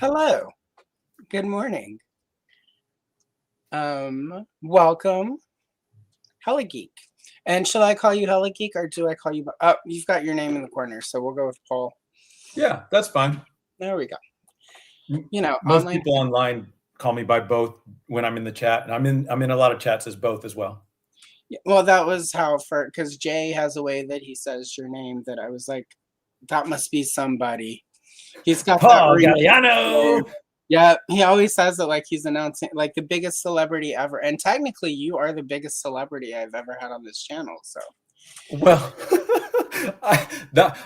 Hello. Good morning. Welcome, Hella-Geek. And shall I call you Hella-Geek or do I call you? Oh, you've got your name in the corner, so we'll go with Paul. Yeah, that's fine. There we go. You know, most people online call me by both when I'm in the chat, and I'm in a lot of chats as both as well. Yeah, well, that was how because Jay has a way that he says your name that I was like, that must be somebody. He's got Paul that Galliano. Yeah, he always says it like he's announcing like the biggest celebrity ever. And technically, you are the biggest celebrity I've ever had on this channel. So, well,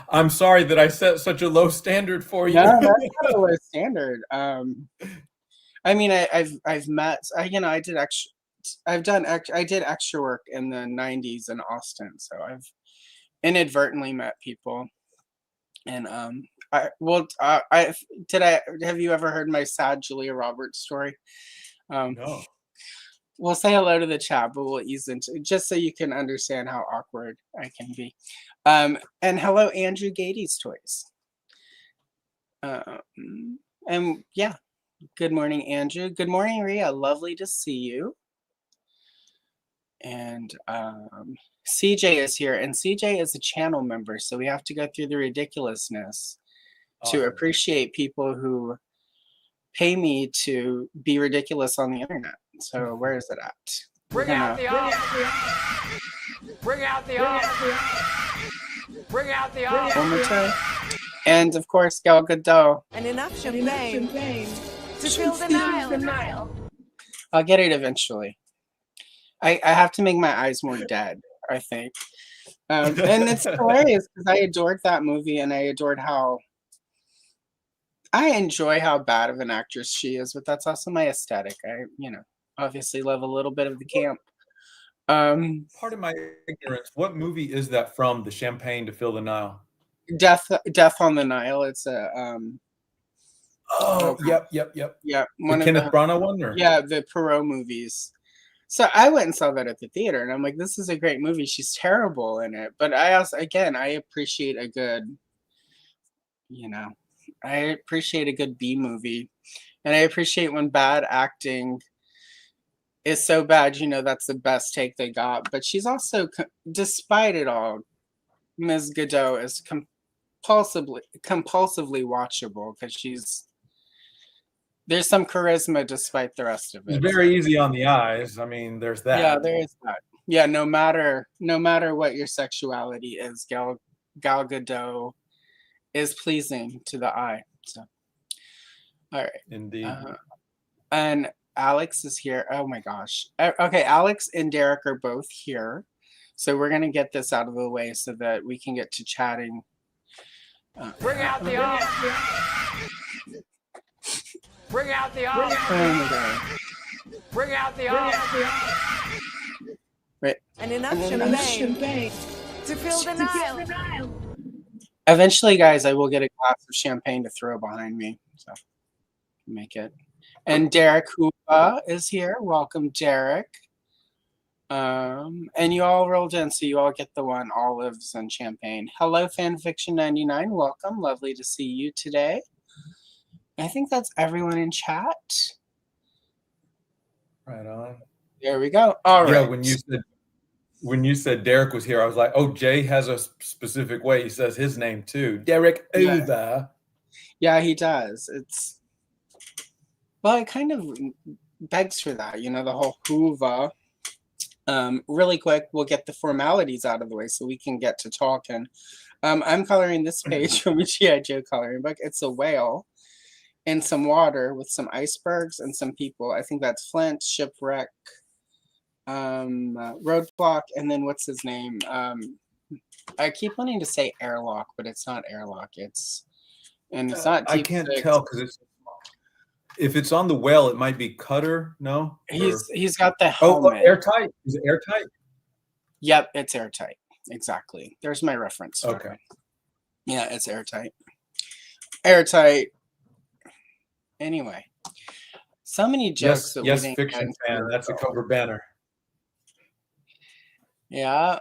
I'm sorry that I set such a low standard for you. No, that's not a low standard. I mean, I've met. I did extra. I did extra work in the '90s in Austin, so I've inadvertently met people. And have you ever heard my sad Julia Roberts story? No. We'll say hello to the chat, but we'll ease into just so you can understand how awkward I can be. And hello, Andrew Gady's Toys. And yeah, good morning, Andrew. Good morning, Ria. Lovely to see you. And CJ is here, and CJ is a channel member, so we have to go through the ridiculousness to appreciate people who pay me to be ridiculous on the internet. So where is it at? Bring out the off. Bring out the off. Bring out the off. One more time. And of course, Gal Gadot. And enough champagne to fill the Nile. I'll get it eventually. I have to make my eyes more dead, I think. And it's hilarious because I adored that movie, and I adored how I enjoy how bad of an actress she is, but that's also my aesthetic. I, obviously love a little bit of the camp. Part of my ignorance, what movie is that from? The Champagne to Fill the Nile? Death on the Nile. It's a yep. Yeah, the Kenneth Branagh one, or yeah, the Perot movies. So I went and saw that at the theater, and I'm like, this is a great movie. She's terrible in it, but I also, again, I appreciate a good, I appreciate a good B movie, and I appreciate when bad acting is so bad, that's the best take they got. But she's also, despite it all, Ms. Gadot is compulsively watchable because there's some charisma despite the rest of it. It's very easy on the eyes. I mean, there's that. Yeah, there is that. Yeah, no matter what your sexuality is, Gal Gadot is pleasing to the eye. So, all right. Indeed. And Alex is here. Oh my gosh. Okay, Alex and Derek are both here. So we're gonna get this out of the way so that we can get to chatting. Bring out the off. Bring out the off. Oh my god. Bring out the off. Right. And enough champagne to fill the Nile. Eventually, guys, I will get a glass of champagne to throw behind me. So make it. And Derek Hoopa is here. Welcome, Derek. And you all rolled in, so you all get the one, olives and champagne. Hello, Fanfiction99. Welcome. Lovely to see you today. I think that's everyone in chat. Right on. There we go. All right. Yeah, when you said Derek was here, I was like, oh, Jay has a specific way he says his name too. Derek Uva. Yeah, he does. Well, it kind of begs for that, the whole Hoover. Really quick, we'll get the formalities out of the way so we can get to talking. I'm coloring this page from a G.I. Joe coloring book. It's a whale in some water with some icebergs and some people. I think that's Flint, Shipwreck, Roadblock, and then what's his name? I keep wanting to say Airlock, but it's not Airlock. It's not. I can't tell because if it's on the whale, it might be Cutter. No, he's got the helmet. Oh, airtight. Is it airtight? Yep, it's airtight. Exactly. There's my reference. Okay. Yeah, it's airtight. Airtight. Anyway, so many jokes. Yes, fiction fan. That's a cover banner. Yeah.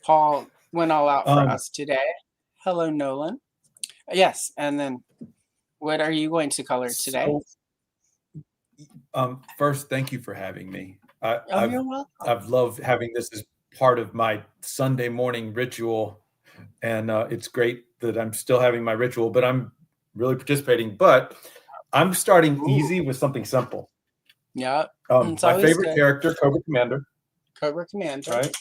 Paul went all out for us today. Hello, Nolan. Yes, and then What are you going to color today? First, thank you for having me. Oh, you're welcome. I've loved having this as part of my Sunday morning ritual, and it's great that I'm still having my ritual, but I'm really participating. But I'm starting easy with something simple. Yeah. My favorite character, Cobra Commander. Cobra Commander. Right.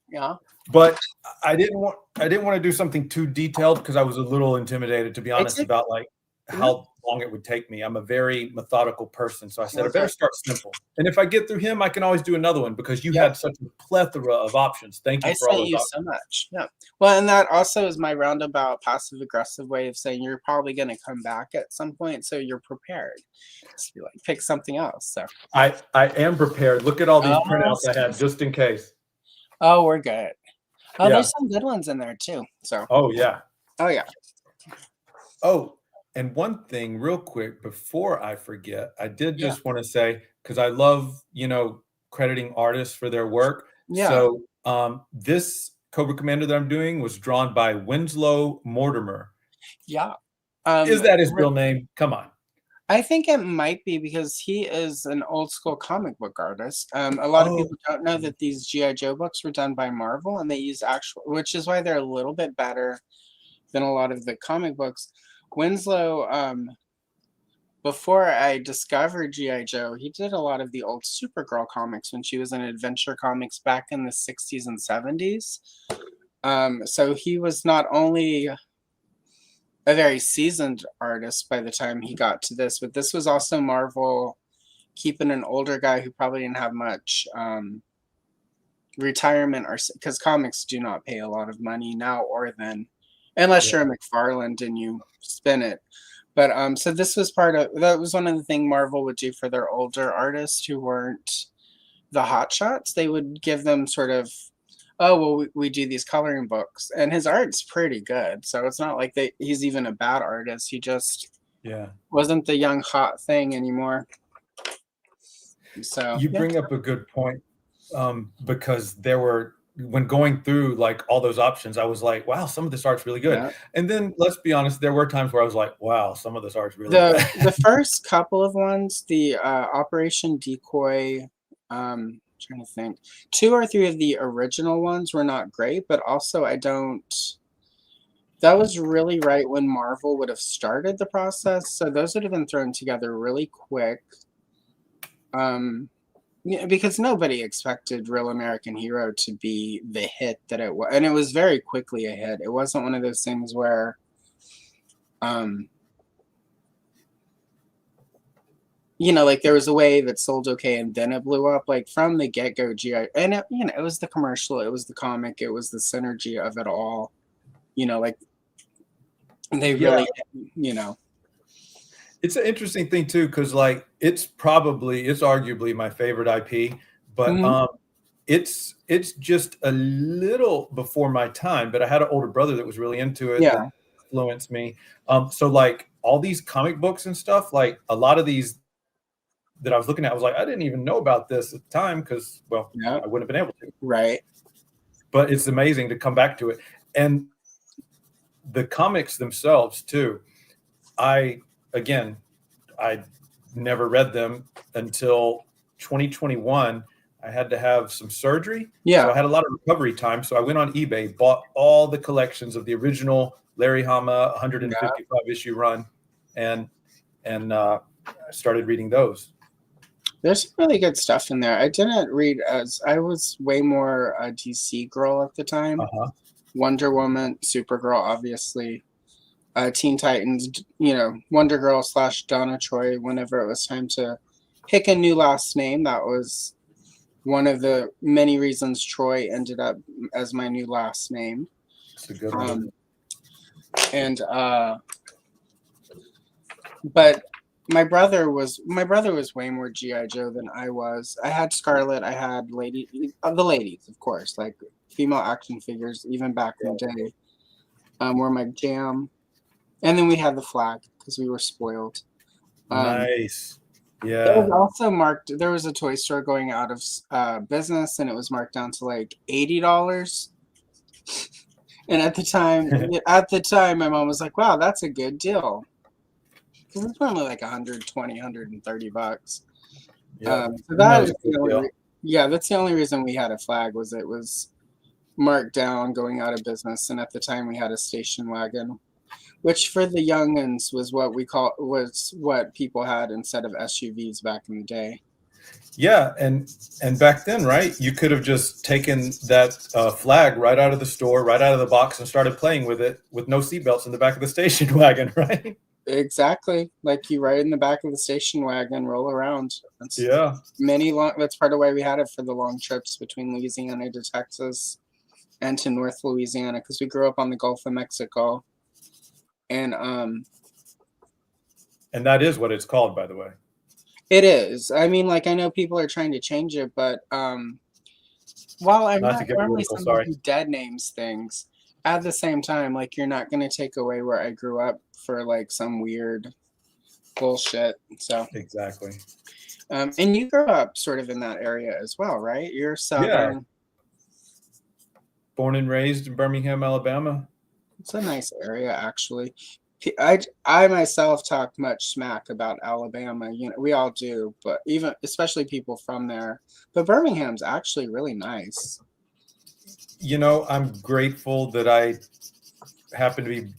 Yeah. But I didn't want to do something too detailed because I was a little intimidated, to be honest, about like how long it would take me. I'm a very methodical person, so I said I better start simple. And if I get through him, I can always do another one because you had such a plethora of options. Thank you for all those options. So much. Yeah. Well, and that also is my roundabout passive aggressive way of saying you're probably going to come back at some point, so you're prepared. So you like pick something else. So I am prepared. Look at all these printouts I had just in case. Oh, we're good. Oh, there's some good ones in there too. So. Oh yeah. Oh yeah. Oh, and one thing real quick before I forget, I did just want to say, because I love, crediting artists for their work. Yeah. So this Cobra Commander that I'm doing was drawn by Winslow Mortimer. Yeah. Is that his real name? Come on. I think it might be because he is an old school comic book artist. A lot of people don't know that these G.I. Joe books were done by Marvel, and they use which is why they're a little bit better than a lot of the comic books. Winslow, before I discovered G.I. Joe, he did a lot of the old Supergirl comics when she was in Adventure Comics back in the 60s and 70s. So he was not only a very seasoned artist by the time he got to this, but this was also Marvel keeping an older guy who probably didn't have much retirement, or because comics do not pay a lot of money now or then, unless you're a McFarlane and you spin it. But so this was that was one of the things Marvel would do for their older artists who weren't the hotshots. They would give them sort of, oh, well, we do these coloring books, and his art's pretty good. So it's not like he's even a bad artist. He just wasn't the young hot thing anymore. So you bring up a good point, because when going through like all those options, I was like, wow, some of this art's really good. Yeah. And then let's be honest, there were times where I was like, wow, some of this art's really bad. The first couple of ones, the Operation Decoy, trying to think, 2 or 3 of the original ones were not great, but also that was really right when Marvel would have started the process, so those would have been thrown together really quick, because nobody expected Real American Hero to be the hit that it was, and it was very quickly a hit. It wasn't one of those things where like there was a wave that sold okay and then it blew up. Like from the get-go, and it was the commercial, it was the comic, it was the synergy of it all. Like they really, It's an interesting thing too, because like it's arguably my favorite IP, but it's just a little before my time. But I had an older brother that was really into it. That influenced me. So like all these comic books and stuff, like a lot of these that I was looking at, I was like, I didn't even know about this at the time because, I wouldn't have been able to. Right. But it's amazing to come back to it. And the comics themselves too. I never read them until 2021. I had to have some surgery. Yeah. So I had a lot of recovery time. So I went on eBay, bought all the collections of the original Larry Hama 155 issue run, and I started reading those. There's some really good stuff in there. I didn't read I was way more a DC girl at the time. Wonder Woman, Supergirl, obviously. Teen Titans, Wonder Girl / Donna Troy, whenever it was time to pick a new last name. That was one of the many reasons Troy ended up as my new last name. That's a good one. But my brother was way more G.I. Joe than I was. I had Scarlet, I had the ladies, of course, like female action figures, even back in the day, were my jam. And then we had the flag because we were spoiled. Nice. Yeah. It was also marked. There was a toy store going out of business, and it was marked down to like $80. And at the time, my mom was like, "Wow, that's a good deal." because it's normally like 120, 130 bucks. Yeah, So that was is a good deal. that's the only reason we had a flag, was it was marked down, going out of business, and at the time we had a station wagon, which for the youngins was what people had instead of SUVs back in the day. Yeah, and back then, right, you could have just taken that flag right out of the store, right out of the box, and started playing with it with no seatbelts in the back of the station wagon, right? Exactly, like you ride in the back of the station wagon, roll around. That's That's part of why we had it for the long trips between Louisiana to Texas and to North Louisiana, because we grew up on the Gulf of Mexico, and that is what it's called, by the way. it is. I mean, like, I know people are trying to change it, but while I'm not normally somebody who dead names things, at the same time, like, you're not going to take away where I grew up for like some weird bullshit. So exactly. And you grew up sort of in that area as well, right? You're Southern. Yeah. Born and raised in Birmingham, Alabama. It's a nice area, actually. I myself talk much smack about Alabama. You know, we all do, but especially people from there. But Birmingham's actually really nice. You know, I'm grateful that I happen to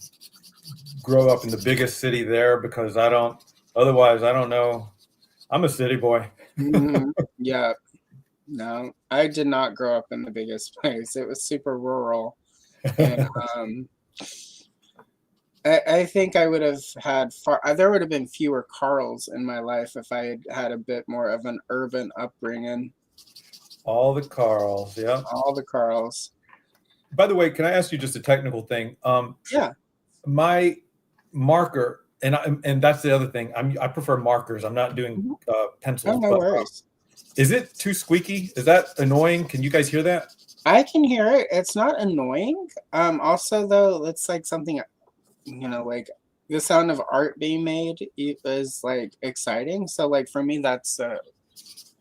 grow up in the biggest city there, because otherwise I don't know. I'm a city boy. Mm-hmm. Yeah. No, I did not grow up in the biggest place. It was super rural. And I think I would have had there would have been fewer Carls in my life if I had had a bit more of an urban upbringing. All the Carls, yeah. All the Carls. By the way, can I ask you just a technical thing? Yeah. My marker, and that's the other thing. I prefer markers. I'm not doing pencils. Oh, no worries. Is it too squeaky? Is that annoying? Can you guys hear that? I can hear it. It's not annoying. Also, though, it's like something, you know, like the sound of art being made is like exciting. So, like, for me, that's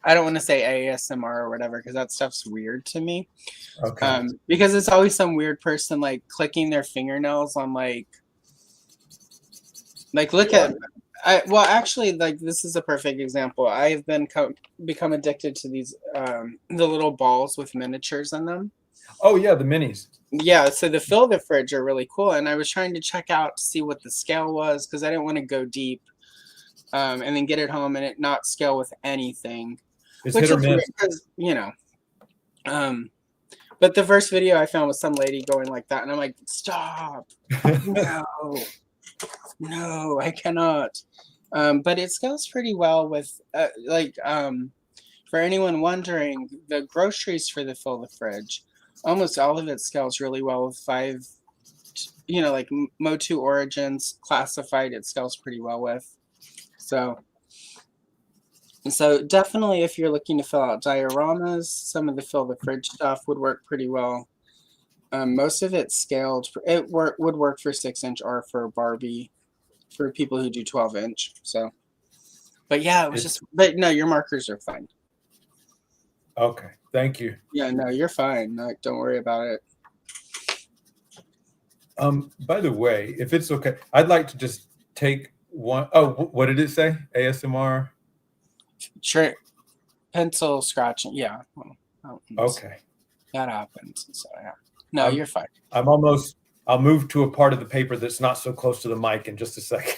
I don't want to say ASMR or whatever, because that stuff's weird to me. Okay. Because it's always some weird person like clicking their fingernails on like look at. Well, actually, like, this is a perfect example. I've become addicted to these the little balls with miniatures in them. Oh yeah, the minis. Yeah, so the fill the fridge are really cool, and I was trying to check out to see what the scale was, because I didn't want to go deep, and then get it home and it not scale with anything. It's hit or miss, because, you know. But the first video I found was some lady going like that, and I'm like, stop! No, I cannot. But it scales pretty well with for anyone wondering, the groceries for the fill the fridge, almost all of it scales really well with 5, you know, like Motu Origins classified, it scales pretty well with. So definitely, if you're looking to fill out dioramas, some of the fill the fridge stuff would work pretty well. Most of it scaled. Would work for 6-inch or for Barbie, for people who do 12-inch. So, but yeah, it was but no, your markers are fine. Okay, thank you. Yeah, no, you're fine. No, don't worry about it. By the way, if it's okay, I'd like to just take one. Oh, what did it say? ASMR? Pencil scratching. Yeah. Okay. That happens. So yeah. No, you're fine. I'll move to a part of the paper that's not so close to the mic in just a second.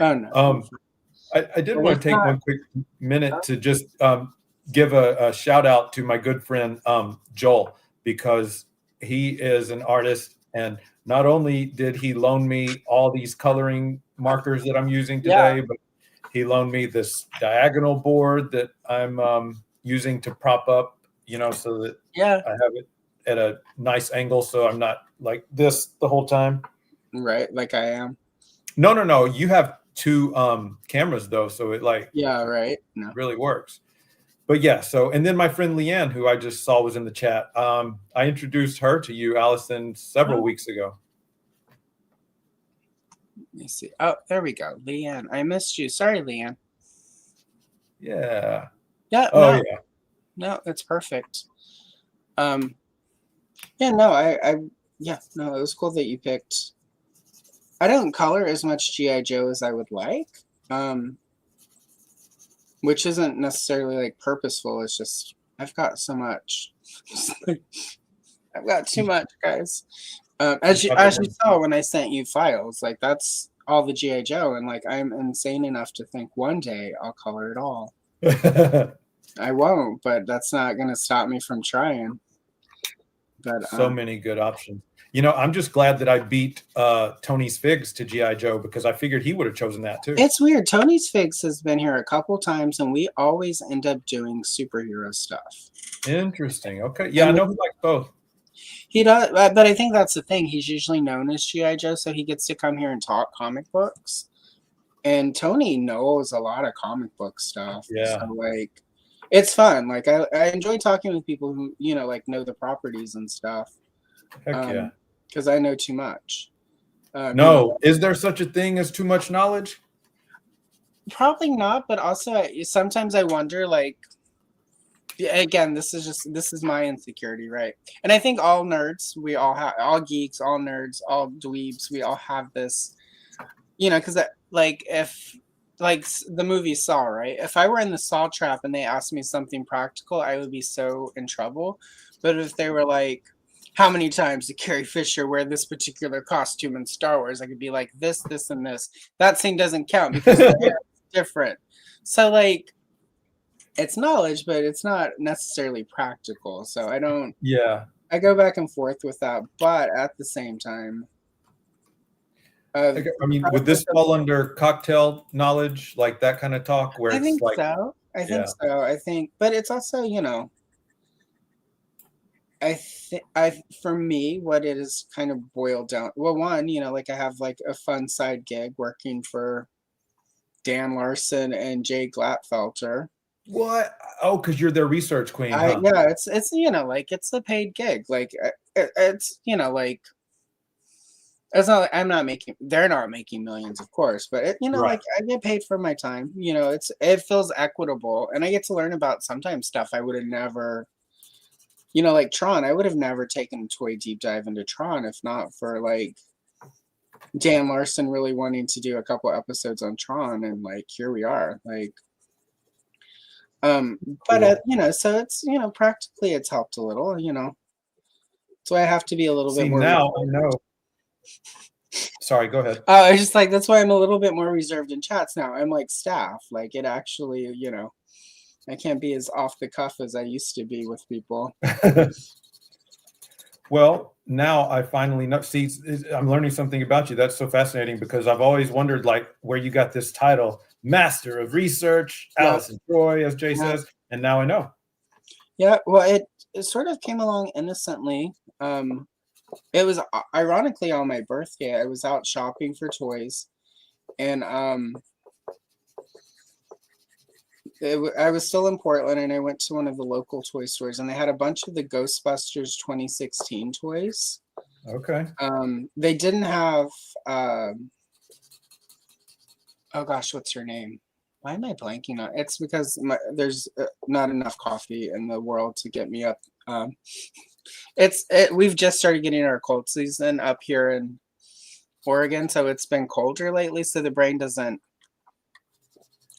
Oh no. I did want to take one quick minute to just give a shout out to my good friend Joel, because he is an artist, and not only did he loan me all these coloring markers that I'm using today, but he loaned me this diagonal board that I'm using to prop up, you know, so that I have it at a nice angle, so I'm not like this the whole time. Right, like I am. No. You have 2 cameras though, so it really works. But yeah, and then my friend Leanne, who I just saw was in the chat, I introduced her to you, Allison, several weeks ago. Let me see. Oh, there we go. Leanne, I missed you. Sorry, Leanne. Yeah. Yeah. Oh, yeah. No, it's perfect. Yeah, no, it was cool that you picked. I don't color as much G.I. Joe as I would like, which isn't necessarily like purposeful. It's just I've got so much. I've got too much, guys. As you saw when I sent you files, like that's all the G.I. Joe, and like I'm insane enough to think one day I'll color it all. I won't, but that's not going to stop me from trying. But so many good options. You know, I'm just glad that I beat Tony's Figs to G.I. Joe because I figured he would have chosen that too. It's weird. Tony's Figs has been here a couple times, and we always end up doing superhero stuff. Interesting. Okay. Yeah, I know he likes both. He does, but I think that's the thing. He's usually known as G.I. Joe, so he gets to come here and talk comic books. And Tony knows a lot of comic book stuff. Yeah. So, like, it's fun. Like, I enjoy talking with people who, you know, like, know the properties and stuff. Heck yeah. Because I know too much. No. Is there such a thing as too much knowledge? Probably not, but also sometimes I wonder, like, again, this is my insecurity, right? And I think all nerds, we all have, all geeks, all nerds, all dweebs, we all have this, you know, because like if like the movie Saw, right? If I were in the Saw trap and they asked me something practical, I would be so in trouble. But if they were like, how many times did Carrie Fisher wear this particular costume in Star Wars? I could be like this, and this. That scene doesn't count because it's different. So like, it's knowledge, but it's not necessarily practical. So I don't. Yeah. I go back and forth with that, but at the same time, I mean, would this fall under cocktail knowledge, like that kind of talk? Where I it's think like, so. I think so. I think, but it's also, you know, for me, what it is kind of boiled down. Well, one, you know, like I have like a fun side gig working for Dan Larson and Jay Glatfelter. What? Oh, because you're their research queen. Huh? Yeah, it's you know, like it's a paid gig. Like it's, you know, like it's not like they're not making millions, of course, but it, you know, Right. like I get paid for my time. You know, it feels equitable, and I get to learn about sometimes stuff I would have never, you know, like Tron. I would have never taken a toy deep dive into Tron if not for like Dan Larson really wanting to do a couple episodes on Tron, and like here we are, like. But you know, so it's, you know, practically it's helped a little, you know. So I have to be a little bit more. Now I know. Sorry, go ahead. I was just like, that's why I'm a little bit more reserved in chats now. I'm like staff, like it actually, you know, I can't be as off the cuff as I used to be with people. Well, now I finally know. See, I'm learning something about you. That's so fascinating because I've always wondered, like, where you got this title, Master of Research, Allison Troy, as Jay says, and now I know. Yeah, well, it sort of came along innocently. It was ironically on my birthday. I was out shopping for toys, and I was still in Portland, and I went to one of the local toy stores, and they had a bunch of the Ghostbusters 2016 toys. Okay. They didn't have. Oh gosh, what's her name? Why am I blanking on? It's because there's not enough coffee in the world to get me up. We've just started getting our cold season up here in Oregon, so it's been colder lately, so the brain doesn't.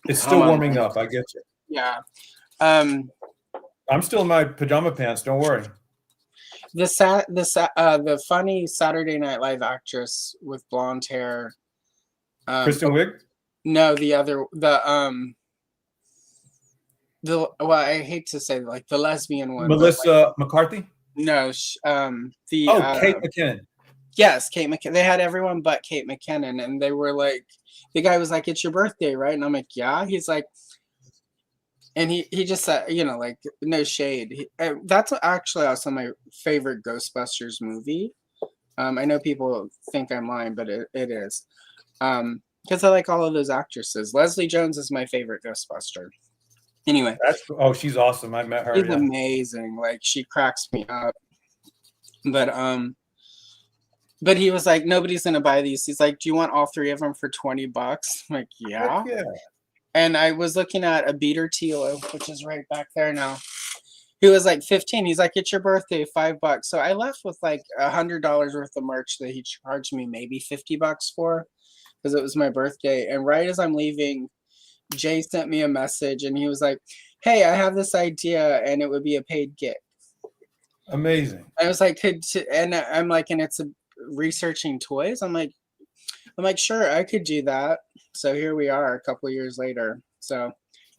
It's still warming up. I get you. Yeah. I'm still in my pajama pants. Don't worry. The funny Saturday Night Live actress with blonde hair. Kristen Wiig? No, I hate to say like the lesbian one. Melissa McCarthy? No, Kate McKinnon. Yes, Kate McKinnon. They had everyone but Kate McKinnon, and they were like, the guy was like, "It's your birthday, right?" And I'm like, "Yeah." He's like, and he just said, you know, like no shade. That's actually also my favorite Ghostbusters movie. I know people think I'm lying, but it is. Because I like all of those actresses. Leslie Jones is my favorite Ghostbuster. Anyway. She's awesome. I met her. She's amazing. Like she cracks me up. But he was like, nobody's gonna buy these. He's like, do you want all three of them for $20? I'm like, yeah. And I was looking at a beater Tilo, which is right back there now. He was like 15. He's like, it's your birthday, $5. So I left with like $100 worth of merch that he charged me maybe $50 for, because it was my birthday. And right as I'm leaving, Jay sent me a message and he was like, hey, I have this idea and it would be a paid gig. Amazing. I was like, and I'm like, and it's researching toys. I'm like, sure, I could do that. So here we are a couple of years later. So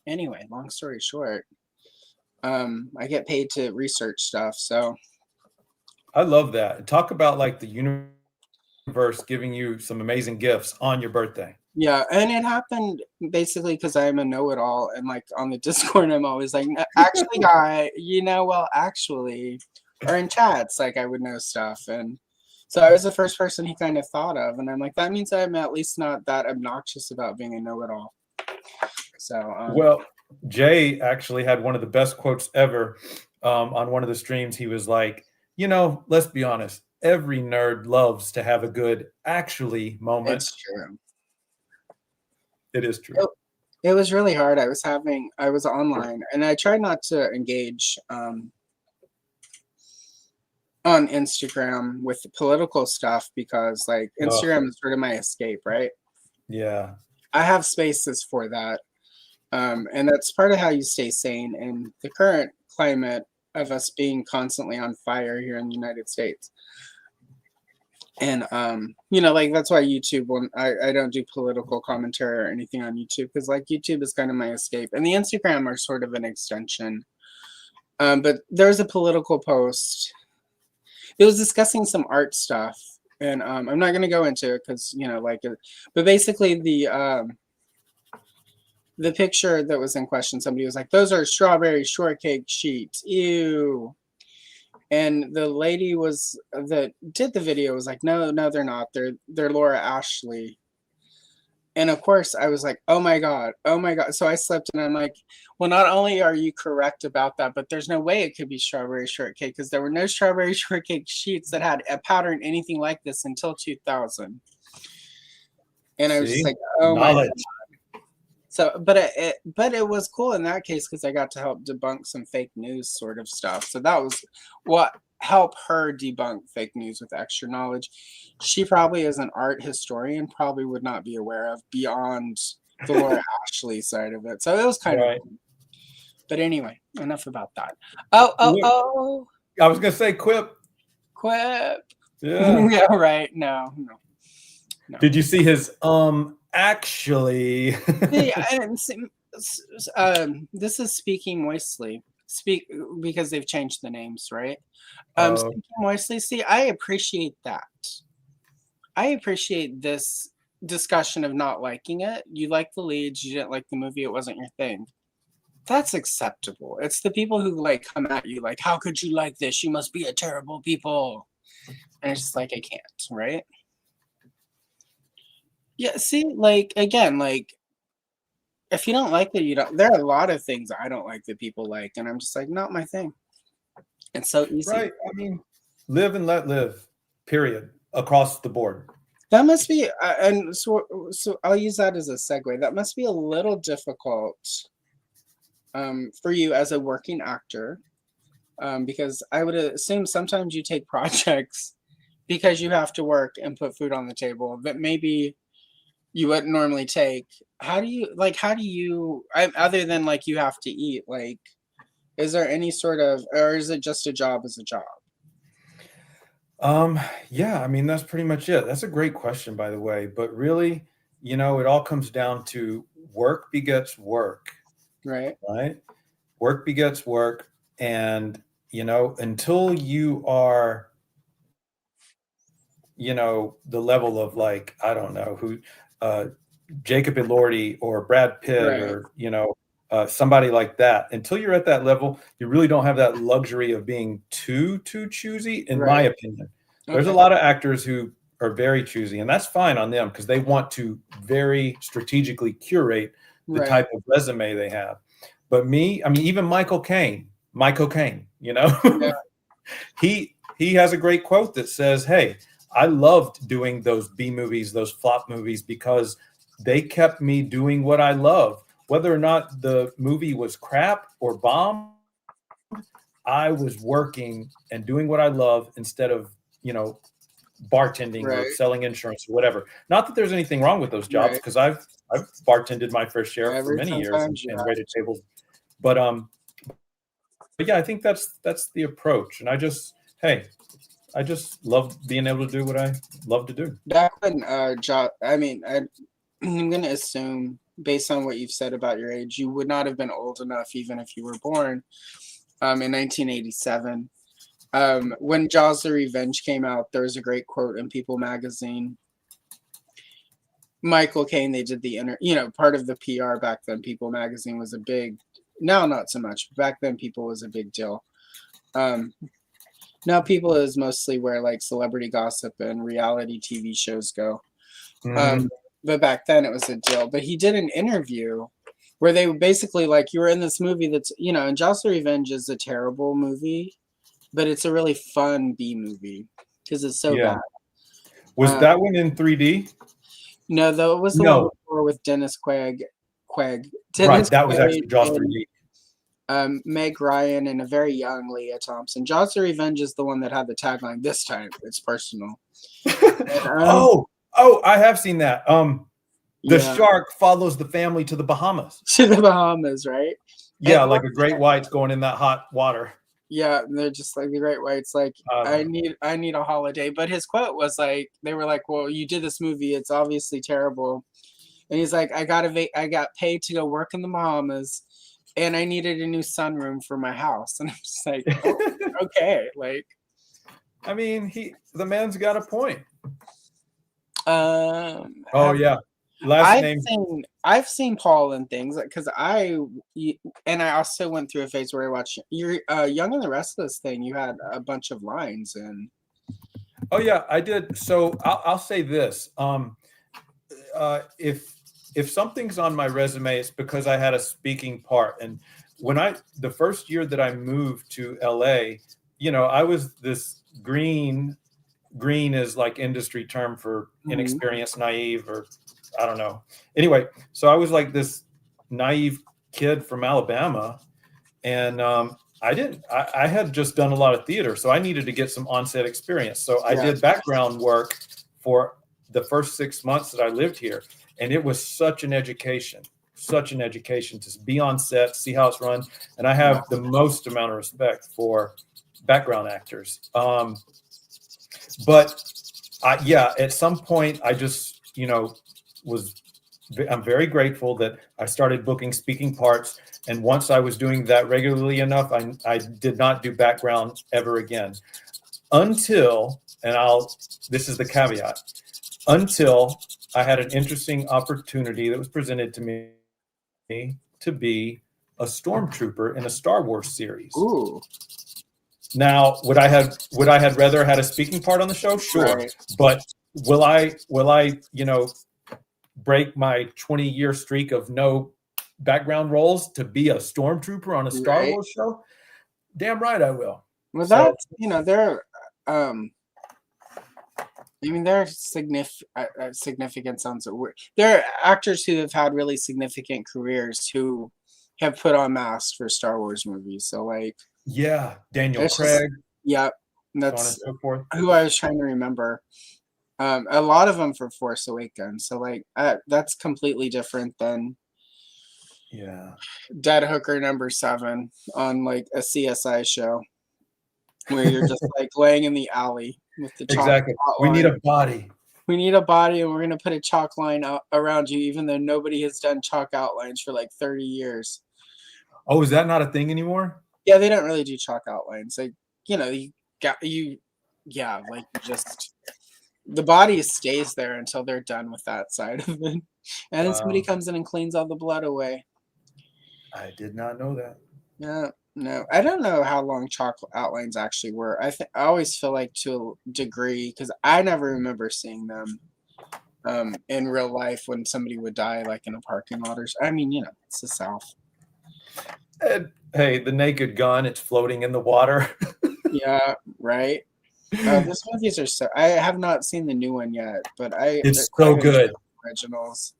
anyway, long story short, I get paid to research stuff. So I love that. Talk about like the universe giving you some amazing gifts on your birthday. yeah, and it happened basically because I'm a know-it-all, and like on the Discord, I'm always like, actually, guy, well, actually, or in chats, like I would know stuff, and so I was the first person he kind of thought of, and I'm like, that means I'm at least not that obnoxious about being a know-it-all. So well, Jay actually had one of the best quotes ever on one of the streams. He was like, let's be honest, every nerd loves to have a good actually moment. it's true. It is true. It was really hard. I was online, and I tried not to engage on Instagram with the political stuff because like Instagram is sort of my escape, right? Yeah. I have spaces for that. And that's part of how you stay sane in the current climate of us being constantly on fire here in the United States. And like that's why YouTube, when I don't do political commentary or anything on YouTube, because like YouTube is kind of my escape, and the Instagram are sort of an extension. But there's a political post. It was discussing some art stuff, and I'm not going to go into it because but basically the picture that was in question, somebody was like, "Those are strawberry shortcake sheets, ew." And the lady that did the video was like, no, they're not. They're Laura Ashley. And of course, I was like, oh my god. So I slept, and I'm like, well, not only are you correct about that, but there's no way it could be strawberry shortcake because there were no strawberry shortcake sheets that had a pattern anything like this until 2000. And I was just like, oh my god. So, but it was cool in that case because I got to help debunk some fake news sort of stuff. So that was what helped her debunk fake news with extra knowledge. She probably, as an art historian, probably would not be aware of beyond the Laura Ashley side of it. So it was kind of cool. But anyway, enough about that. Oh. I was going to say quip. Quip. Yeah. Yeah, right. No. Did you see his actually? This is Speaking Moistly. Because they've changed the names, right? Speaking Moistly. See, I appreciate that. I appreciate this discussion of not liking it. You like the leads, you didn't like the movie, it wasn't your thing. That's acceptable. It's the people who like come at you like, how could you like this? You must be a terrible people. And it's just like, I can't, right? Yeah, see, like, again, like, if you don't like it, you don't. There are a lot of things I don't like that people like, and I'm just like, not my thing. It's so easy. Right. I mean, live and let live, period, across the board. That must be, and so I'll use that as a segue. That must be a little difficult for you as a working actor, because I would assume sometimes you take projects because you have to work and put food on the table that maybe you wouldn't normally take. How do you, other than like you have to eat, like, is there any sort of, or is it just a job as a job? Yeah, I mean, that's pretty much it. That's a great question, by the way, but really, it all comes down to work begets work. Right. Work begets work. And, until you are, the level of like, I don't know who, Jacob Elordi or Brad Pitt, right, or somebody like that. Until you're at that level, you really don't have that luxury of being too choosy, in my opinion. There's a lot of actors who are very choosy, and that's fine on them because they want to very strategically curate the type of resume they have. But me, I mean, even Michael Caine, he has a great quote that says, hey, I loved doing those B movies, those flop movies, because they kept me doing what I love. Whether or not the movie was crap or bomb, I was working and doing what I love instead of, bartending or Right. selling insurance or whatever. Not that there's anything wrong with those jobs, Right. because I've bartended my fair share for many years and Sometimes you waited tables. But yeah, I think that's the approach. And I just love being able to do what I love to do. Back when I'm gonna assume, based on what you've said about your age, you would not have been old enough even if you were born in 1987. When Jaws the Revenge came out, there was a great quote in People magazine. Michael Caine, they did part of the PR back then. People magazine was a big, now not so much, but back then People was a big deal. Now People is mostly where like celebrity gossip and reality TV shows go. But back then it was a deal. But he did an interview where they were basically like, you were in this movie that's, and Jaws the Revenge is a terrible movie, but it's a really fun B movie because it's so bad. Was that one in 3D? No, though it was the one before with Dennis Quaid. Right, that was actually Jaws 3D. Meg Ryan and a very young Leah Thompson. Jaws the Revenge is the one that had the tagline, "This time it's personal." And, I have seen that. The shark follows the family to the Bahamas. To the Bahamas, right? Yeah, and like a great white's going in that hot water. Yeah, and they're just like the great whites, like I need a holiday. But his quote was like, they were like, "Well, you did this movie; it's obviously terrible." And he's like, "I got paid to go work in the Bahamas, and I needed a new sunroom for my house." And I'm just like, okay, like, I mean, the man's got a point. I've seen Paul in things because I also went through a phase where I watched Young and the Restless thing. You had a bunch of lines and. Oh yeah, I did. So I'll say this: if something's on my resume, it's because I had a speaking part. And the first year that I moved to LA, I was this green is like industry term for inexperienced, naive, or I don't know. Anyway, so I was like this naive kid from Alabama, and I had just done a lot of theater, so I needed to get some on-set experience. So I did background work for the first 6 months that I lived here, and it was such an education to be on set, see how it's run. And I have the most amount of respect for background actors. But at some point I just, I'm very grateful that I started booking speaking parts. And once I was doing that regularly enough, I did not do background ever again until, this is the caveat, until I had an interesting opportunity that was presented to me to be a stormtrooper in a Star Wars series. Ooh. Now, would I have rather had a speaking part on the show? Sure. Right. But will I, break my 20-year streak of no background roles to be a stormtrooper on a Star Wars show? Damn right I will. Well, that's, they're significant sounds of weird. There are actors who have had really significant careers who have put on masks for Star Wars movies. So Daniel Craig. That's so forth. Who I was trying to remember. A lot of them for Force Awakens. So that's completely different than Dead Hooker #7 on like a CSI show where you're just like laying in the alley with the chalk. Exactly. We need a body. We need a body, and we're gonna put a chalk line around you, even though nobody has done chalk outlines for like 30 years. Oh, is that not a thing anymore? Yeah, they don't really do chalk outlines. Like, the body stays there until they're done with that side of it. And then somebody comes in and cleans all the blood away. I did not know that. Yeah, no. I don't know how long chalk outlines actually were. I always feel like to a degree, because I never remember seeing them in real life when somebody would die like in a parking lot or it's the South. And, hey, the Naked Gun, it's floating in the water. Yeah, right. These movies are so. I have not seen the new one yet, but it's so good. Originals.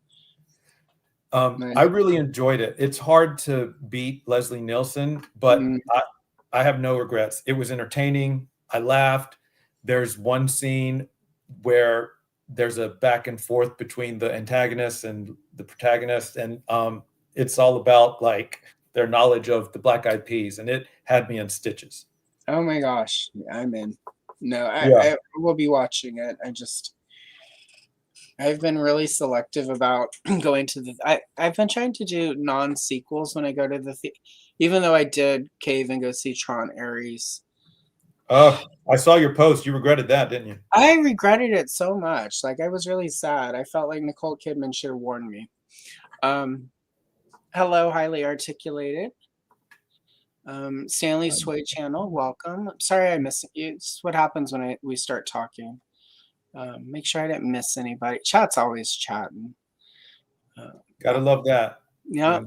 I really enjoyed it. It's hard to beat Leslie Nielsen, but I have no regrets. It was entertaining. I laughed. There's one scene where there's a back and forth between the antagonist and the protagonist, and it's all about like their knowledge of the Black Eyed Peas, and it had me in stitches. Oh my gosh, I'm in. No, Yeah. I will be watching it. I've been really selective about going to I've been trying to do non-sequels when I go to even though I did cave and go see Tron Ares. Oh, I saw your post. You regretted that, didn't you? I regretted it so much. Like, I was really sad. I felt like Nicole Kidman should have warned me. Hello, highly articulated. Stanley Sway Channel, welcome. Sorry I missed you. It's what happens when we start talking. Make sure I didn't miss anybody. Chat's always chatting. Gotta love that. Yeah.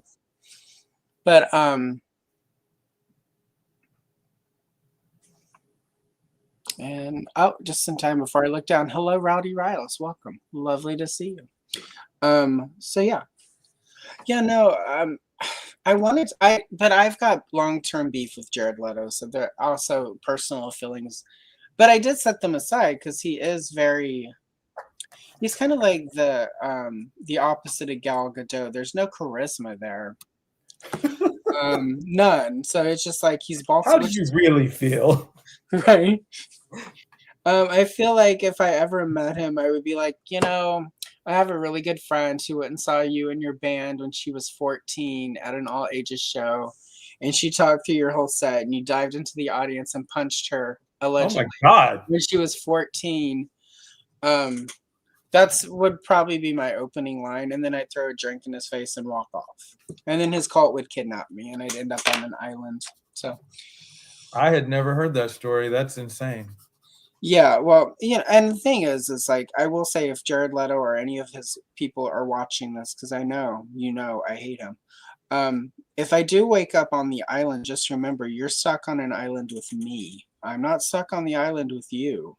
But and just in time before I look down. Hello, Rowdy Riles. Welcome. Lovely to see you. So yeah. Yeah, no, but I've got long-term beef with Jared Leto, so there are also personal feelings. But I did set them aside because he's kind of like the opposite of Gal Gadot. There's no charisma there. None. So it's just like he's balsam. How did you really feel? Right. I feel like if I ever met him, I would be like, I have a really good friend who went and saw you and your band when she was 14 at an all ages show, and she talked through your whole set, and you dived into the audience and punched her allegedly. Oh my God. When she was 14. That's would probably be my opening line, and then I'd throw a drink in his face and walk off. And then his cult would kidnap me, and I'd end up on an island. So I had never heard that story. That's insane. yeah, well, and the thing is like, I will say, if Jared Leto or any of his people are watching this, because I know, I hate him. If I do wake up on the island, just remember, you're stuck on an island with me. I'm not stuck on the island with you.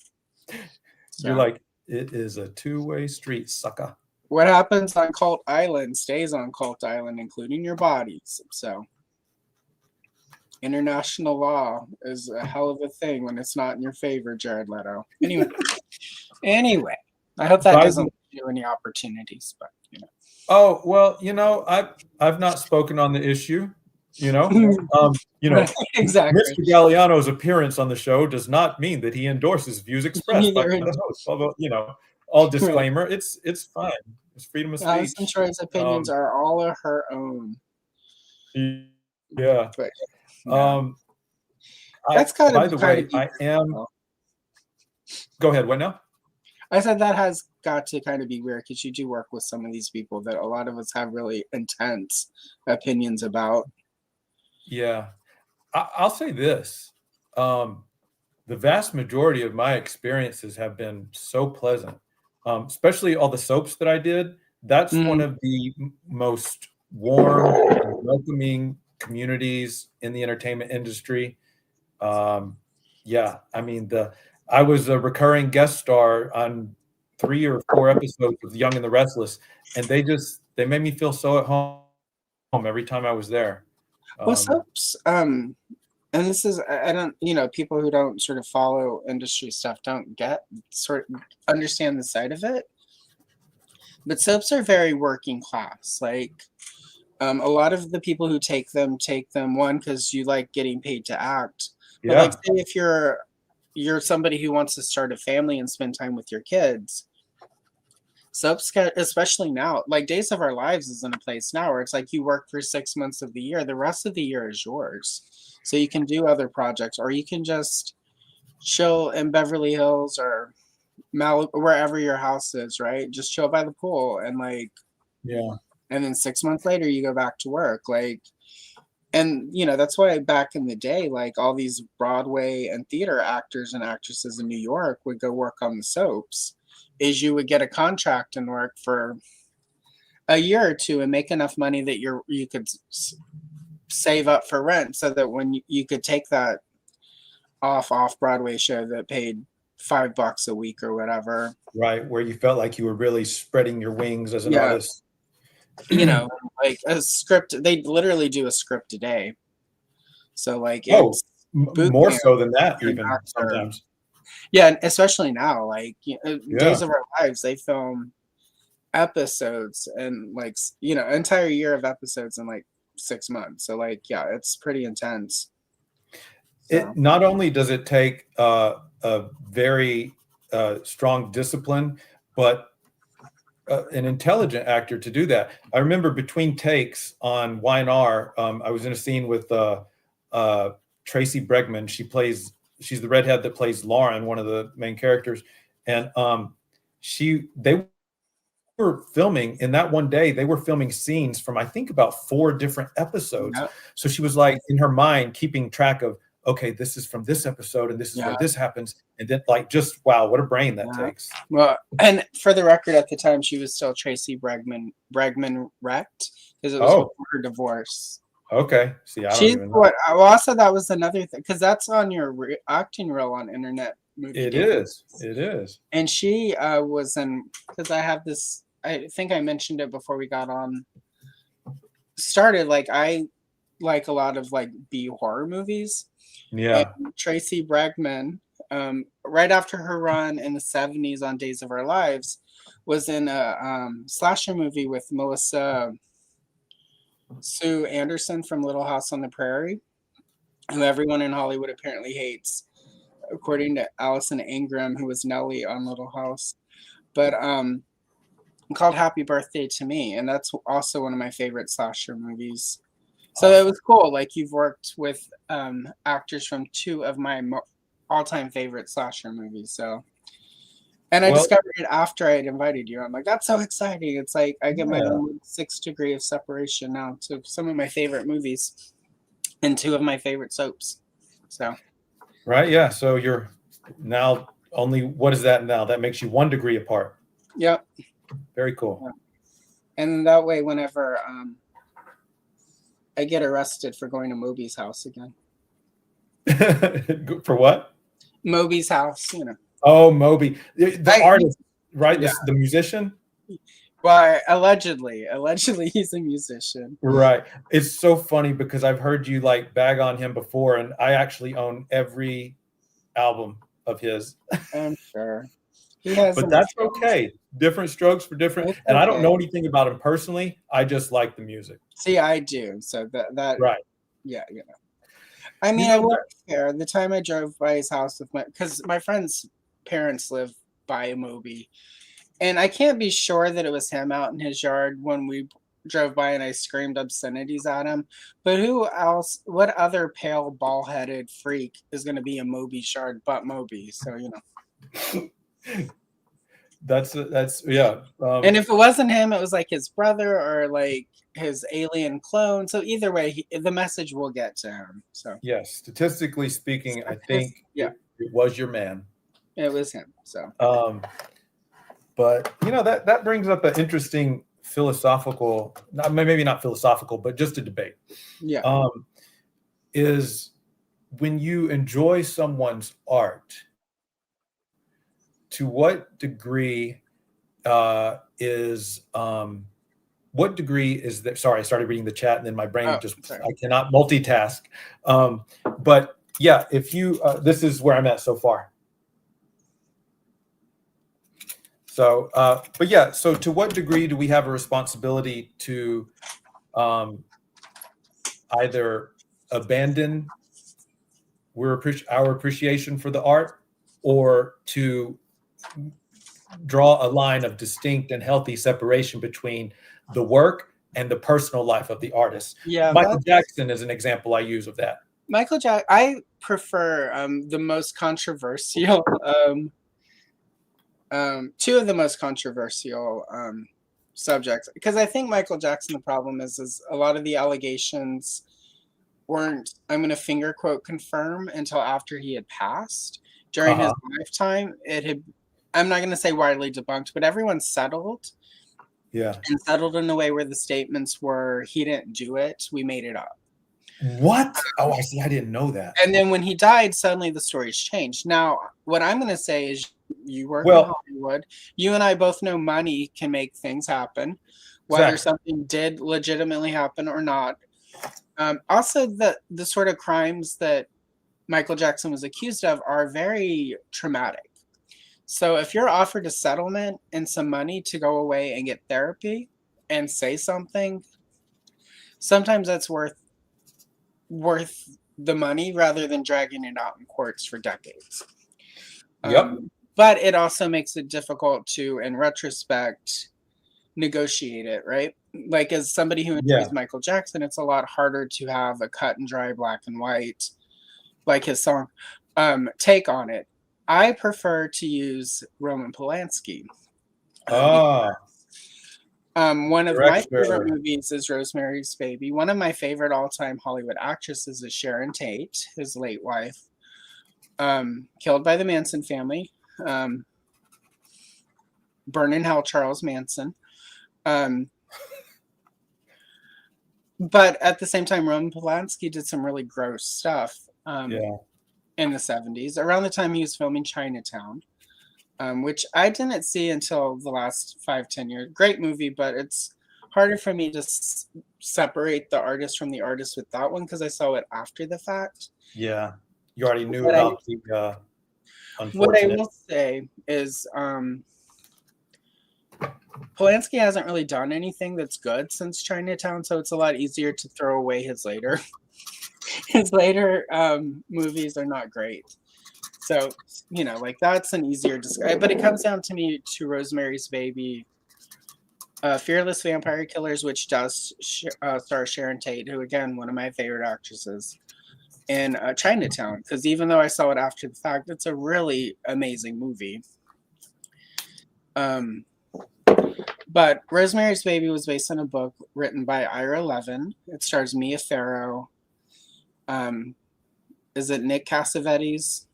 So, you're like, it is a two-way street, sucker. What happens on Cult Island stays on Cult Island, including your bodies. So international law is a hell of a thing when it's not in your favor, Jared Leto. Anyway, I hope that doesn't give you any opportunities, but Oh, well, I've not spoken on the issue, exactly. Mr. Galliano's appearance on the show does not mean that he endorses views expressed by the host. Although, all disclaimer, right. It's fine. It's freedom of speech. Alison Troy's opinions are all of her own. Yeah. But, that's kind of, by the way, I am. Go ahead. What now? I said that has got to kind of be weird because you do work with some of these people that a lot of us have really intense opinions about. Yeah. I'll say this. The vast majority of my experiences have been so pleasant, especially all the soaps that I did. That's one of the most warm and welcoming communities in the entertainment industry. Yeah, I mean, I was a recurring guest star on 3 or 4 episodes of Young and the Restless, and they made me feel so at home every time I was there. Well, soaps, and this is, I don't, people who don't sort of follow industry stuff don't understand the side of it. But soaps are very working class. Like, a lot of the people who take them one, because you like getting paid to act. But like, say if you're somebody who wants to start a family and spend time with your kids, soaps, especially now, like Days of Our Lives is in a place now where it's like you work for 6 months of the year. The rest of the year is yours. So you can do other projects, or you can just chill in Beverly Hills or Malibu, wherever your house is, right? Just chill by the pool and and then 6 months later you go back to work. Like, and that's why back in the day, like all these Broadway and theater actors and actresses in New York would go work on the soaps, is you would get a contract and work for a year or two and make enough money that you could save up for rent, so that when you could take that off Broadway show that paid $5 a week or whatever, right, where you felt like you were really spreading your wings as an artist. Like a script, they literally do a script a day. So like, boot More camp so than that, for an even actor. sometimes. Yeah, and especially now, like Yeah. Days of Our Lives, they film episodes and like entire year of episodes in like 6 months. So like, yeah, it's pretty intense. So. It not only does it take a very strong discipline, but an intelligent actor to do that. I remember between takes on YNR, I was in a scene with Tracy Bregman. She's the redhead that plays Lauren, one of the main characters, and they were filming in that one day. They were filming scenes from I think about 4 different episodes. Yep. So she was like in her mind keeping track of, okay, this is from this episode and this is where this happens, and then like just wow, what a brain that takes. Well, and for the record, at the time she was still Tracy Bregman Wrecked because it was before her divorce. Okay, see, I don't She's even know. what. Well, also that was another thing because that's on your acting reel on Internet Movie. It Days. is. And she was in, because I have this. I think I mentioned it before we got on. Started like I like a lot of like B horror movies. Yeah. And Tracy Bregman, right after her run in the 70s on Days of Our Lives, was in a slasher movie with Melissa Sue Anderson from Little House on the Prairie, who everyone in Hollywood apparently hates, according to Allison Ingram, who was Nellie on Little House. But called Happy Birthday to Me, and that's also one of my favorite slasher movies. So it was cool. Like you've worked with actors from 2 of my all-time favorite slasher movies. So, and I discovered it after I had invited you. I'm like, that's so exciting. It's like I get my own 6th degree of separation now to some of my favorite movies and 2 of my favorite soaps. So, right, yeah. So you're now only, what is that now? That makes you 1 degree apart. Yep. Very cool. Yeah. And that way, whenever I get arrested for going to Moby's house again. For what? Moby's house, Oh, Moby, the artist, right? Yeah. The musician. Well, allegedly he's a musician. Right. It's so funny because I've heard you like bag on him before, and I actually own every album of his. I'm sure. He has, but that's okay. Different strokes for different. And I don't know anything about him personally. I just like the music. See, I do. So that right. Yeah, I mean, I worked there. The time I drove by his house with because my friend's parents live by Moby, and I can't be sure that it was him out in his yard when we drove by and I screamed obscenities at him. But who else? What other pale, ball-headed freak is going to be in Moby's yard but Moby? So That's yeah. And if it wasn't him, it was like his brother or like his alien clone. So either way, the message will get to him. So yes, statistically speaking, I think it was your man. It was him. So but that brings up an interesting philosophical, maybe not philosophical, but just a debate. Yeah. Is when you enjoy someone's art, to what degree is that? Sorry, I started reading the chat and then my brain I cannot multitask. But yeah, if you this is where I'm at so far. So but yeah, so to what degree do we have a responsibility to either abandon our appreciation for the art, or to draw a line of distinct and healthy separation between the work and the personal life of the artist? Yeah, Michael Jackson is an example I use of that. Michael Jackson, I prefer the most controversial, 2 of the most controversial subjects, because I think Michael Jackson, the problem is a lot of the allegations weren't, I'm going to finger quote, confirm until after he had passed. During his lifetime, it had, I'm not going to say widely debunked, but everyone settled. Yeah. And settled in a way where the statements were, he didn't do it, we made it up. What? Oh, I see. I didn't know that. And then when he died, suddenly the stories changed. Now, what I'm going to say is, you work in Hollywood. You and I both know money can make things happen, whether something did legitimately happen or not. Also, the sort of crimes that Michael Jackson was accused of are very traumatic. So if you're offered a settlement and some money to go away and get therapy and say something, sometimes that's worth the money rather than dragging it out in courts for decades. Yep. But it also makes it difficult to, in retrospect, negotiate it, right? Like, as somebody who enjoys Michael Jackson, it's a lot harder to have a cut and dry black and white, like his song, take on it. I prefer to use Roman Polanski. One of my favorite movies is Rosemary's Baby. One of my favorite all-time Hollywood actresses is Sharon Tate, his late wife, killed by the Manson family. Burn in Hell, Charles Manson. But at the same time, Roman Polanski did some really gross stuff in the 70s, around the time he was filming Chinatown, which I didn't see until the last 5-10 years. Great movie, but it's harder for me to separate the artist from the artist with that one because I saw it after the fact. Yeah, you already knew about the unfortunate. What I will say is Polanski hasn't really done anything that's good since Chinatown, so it's a lot easier to throw away his later movies are not great. So, you know, like, that's an easier discussion. But it comes down to me to Rosemary's Baby, Fearless Vampire Killers, which does star Sharon Tate, who, again, one of my favorite actresses, and Chinatown, because even though I saw it after the fact, it's a really amazing movie. But Rosemary's Baby was based on a book written by Ira Levin. It stars Mia Farrow. Is it Nick Cassavetes?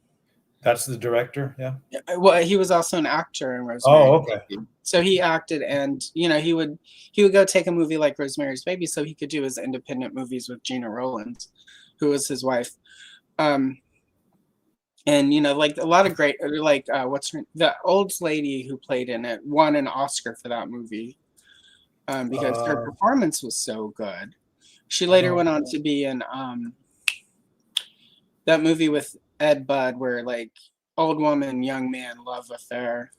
That's the director, yeah. Well, he was also an actor in Rosemary's Baby. So he acted, and you know, he would go take a movie like Rosemary's Baby, so he could do his independent movies with Gina Rowlands, who was his wife. And you know, like a lot of great, like the old lady who played in it won an Oscar for that movie because her performance was so good. She later went on to be in that movie with Ed Budd, where like old woman, young man, love affair.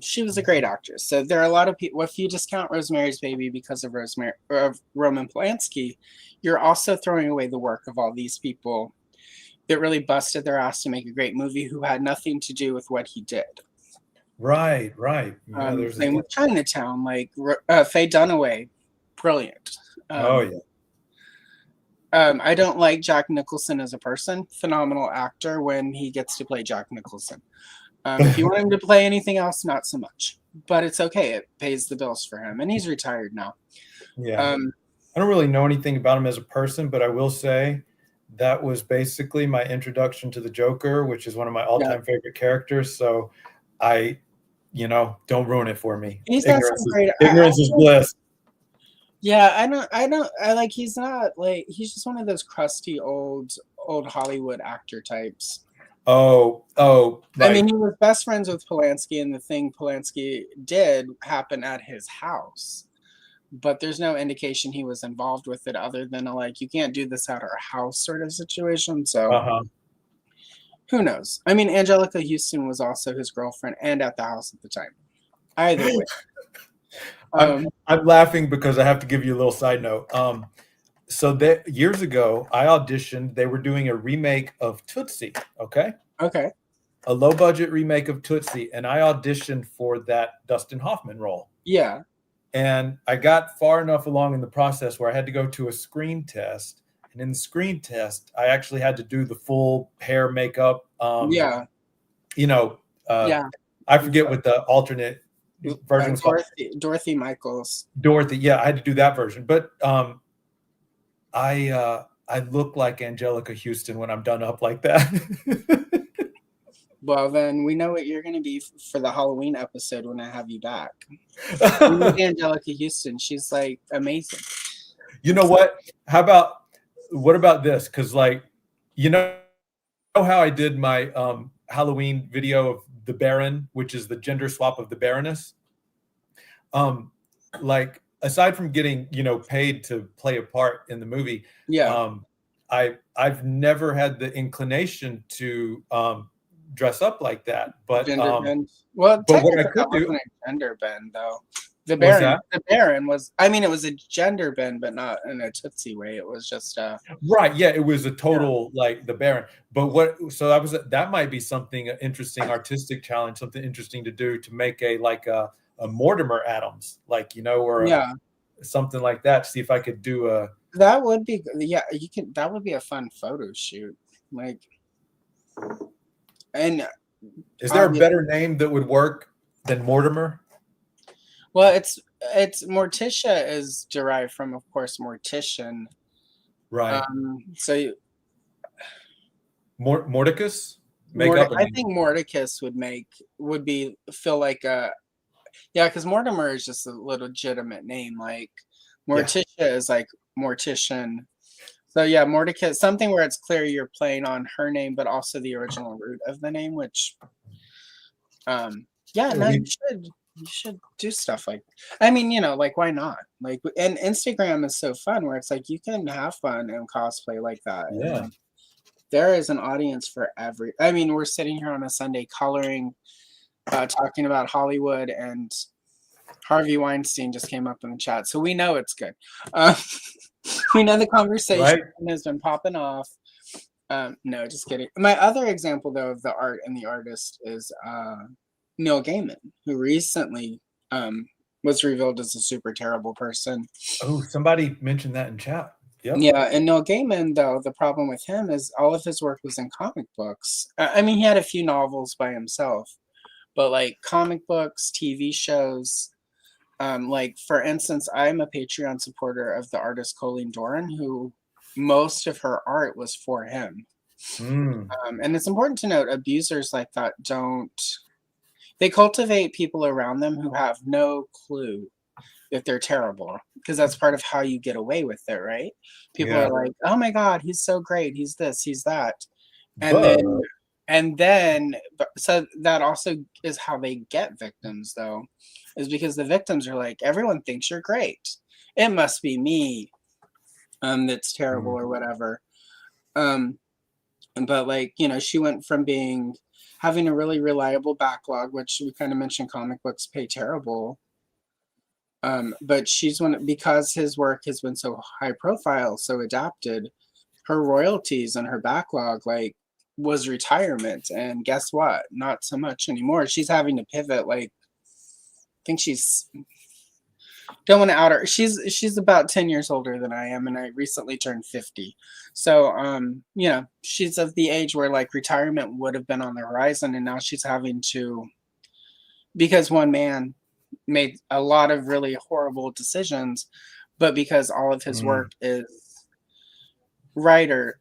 She was a great actress. So there are a lot of people. If you discount Rosemary's Baby because of Roman Polanski, you're also throwing away the work of all these people that really busted their ass to make a great movie who had nothing to do with what he did. Right. Yeah, same with Chinatown, like Faye Dunaway, brilliant. I don't like Jack Nicholson as a person. Phenomenal actor when he gets to play Jack Nicholson. If you want him to play anything else, not so much. But it's okay. It pays the bills for him. And he's retired now. Yeah. I don't really know anything about him as a person, but I will say that was basically my introduction to the Joker, which is one of my all-time favorite characters. So don't ruin it for me. Ignorance is bliss. Yeah, he's not like, he's just one of those crusty old Hollywood actor types. I mean, he was best friends with Polanski, and the thing Polanski did happened at his house. But there's no indication he was involved with it other than you can't do this at our house sort of situation. So who knows? I mean, Angelica Houston was also his girlfriend and at the house at the time. Either way. I'm laughing because I have to give you a little side note. So years ago, I auditioned. They were doing a remake of Tootsie, okay? Okay. A low-budget remake of Tootsie, and I auditioned for that Dustin Hoffman role. Yeah. And I got far enough along in the process where I had to go to a screen test. And in the screen test, I actually had to do the full hair makeup. I forget what the alternate version was called. Dorothy Michaels. Dorothy, yeah, I had to do that version. But I look like Angelica Houston when I'm done up like that. Well, then we know what you're going to be for the Halloween episode when I have you back. Angelica Houston, she's like amazing. You know what? What about this? Because you know how I did my Halloween video of the Baron, which is the gender swap of the Baroness. Aside from getting paid to play a part in the movie, I've never had the inclination to dress up like that. But Gender bend. Well, but what I technically could that do wasn't a gender bend though. The was Baron, that the Baron was. I mean, it was a gender bend, but not in a Tootsie way. It was just right. Yeah, it was a total like the Baron. But what? So that might be something interesting, artistic challenge, something interesting to do to make a Mortimer Adams, like or yeah. something like that. See if I could do a. That would be yeah. You can. That would be a fun photo shoot. Like, and Is there a better name that would work than Mortimer? well, it's Morticia is derived from, of course, mortician. Right. So Mordicus? Make up a I name. think Mordicus would feel like a yeah, because Mortimer is just a legitimate name. Like Morticia is like mortician. So yeah, Mordicus, something where it's clear you're playing on her name, but also the original root of the name, which yeah, no, you should do stuff like I mean, like why not? Like and Instagram is so fun where it's like you can have fun and cosplay like that. Yeah. And, like, there is an audience for every I mean, we're sitting here on a Sunday coloring, talking about Hollywood, and Harvey Weinstein just came up in the chat. So we know it's good. We know the conversation has been popping off. No, just kidding. My other example, though, of the art and the artist is Neil Gaiman, who recently was revealed as a super terrible person. Oh, somebody mentioned that in chat. Yep. Yeah, and Neil Gaiman, though, the problem with him is all of his work was in comic books. I mean, he had a few novels by himself, but like comic books, TV shows. Like, for instance, I'm a Patreon supporter of the artist Colleen Doran, who most of her art was for him. And it's important to note, abusers like that they cultivate people around them who have no clue if they're terrible, because that's part of how you get away with it, right? People are like, oh my God, he's so great. He's this, he's that. And then, so that also is how they get victims, though, is because the victims are like, everyone thinks you're great. It must be me that's terrible or whatever. But like, she went from having a really reliable backlog, which we kind of mentioned comic books pay terrible. But because his work has been so high profile, so adapted, her royalties and her backlog, like, was retirement. And guess what? Not so much anymore. She's having to pivot. Like, I think don't want to out her. She's about 10 years older than I am, and I recently turned 50. So, she's of the age where like retirement would have been on the horizon, and now she's having to, because one man made a lot of really horrible decisions, but because all of his work is writer,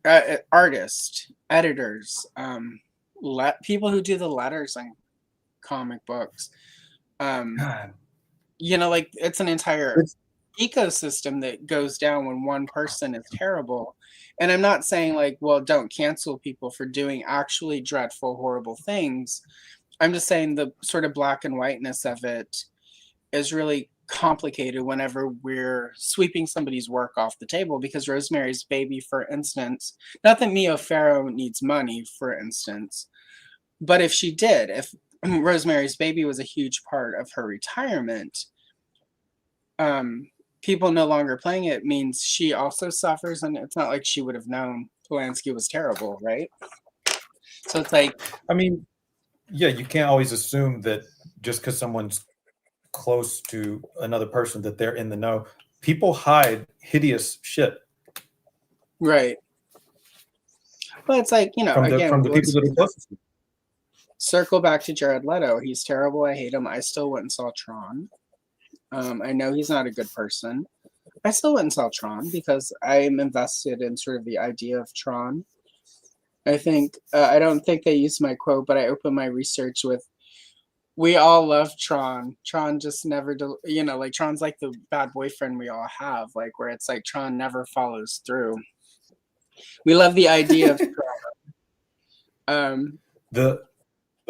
artist, editors, people who do the letters on comic books. Like it's an entire ecosystem that goes down when one person is terrible. And I'm not saying like, well, don't cancel people for doing actually dreadful, horrible things. I'm just saying the sort of black and whiteness of it is really complicated whenever we're sweeping somebody's work off the table, because Rosemary's Baby, for instance, not that Mia Farrow needs money, for instance, but if Rosemary's Baby was a huge part of her retirement, people no longer playing it means she also suffers, and it's not like she would have known Polanski was terrible, right? So it's like, I mean, yeah, you can't always assume that just because someone's close to another person that they're in the know. People hide hideous shit, right? But it's like, from the people that are closest to you. Circle back to Jared Leto. He's terrible. I hate him. I still went and saw Tron. I know he's not a good person. I still went and saw Tron because I'm invested in sort of the idea of Tron. I think I don't think they used my quote, but I opened my research with, we all love Tron. Tron just never, like Tron's like the bad boyfriend we all have, like where it's like Tron never follows through. We love the idea of Tron. The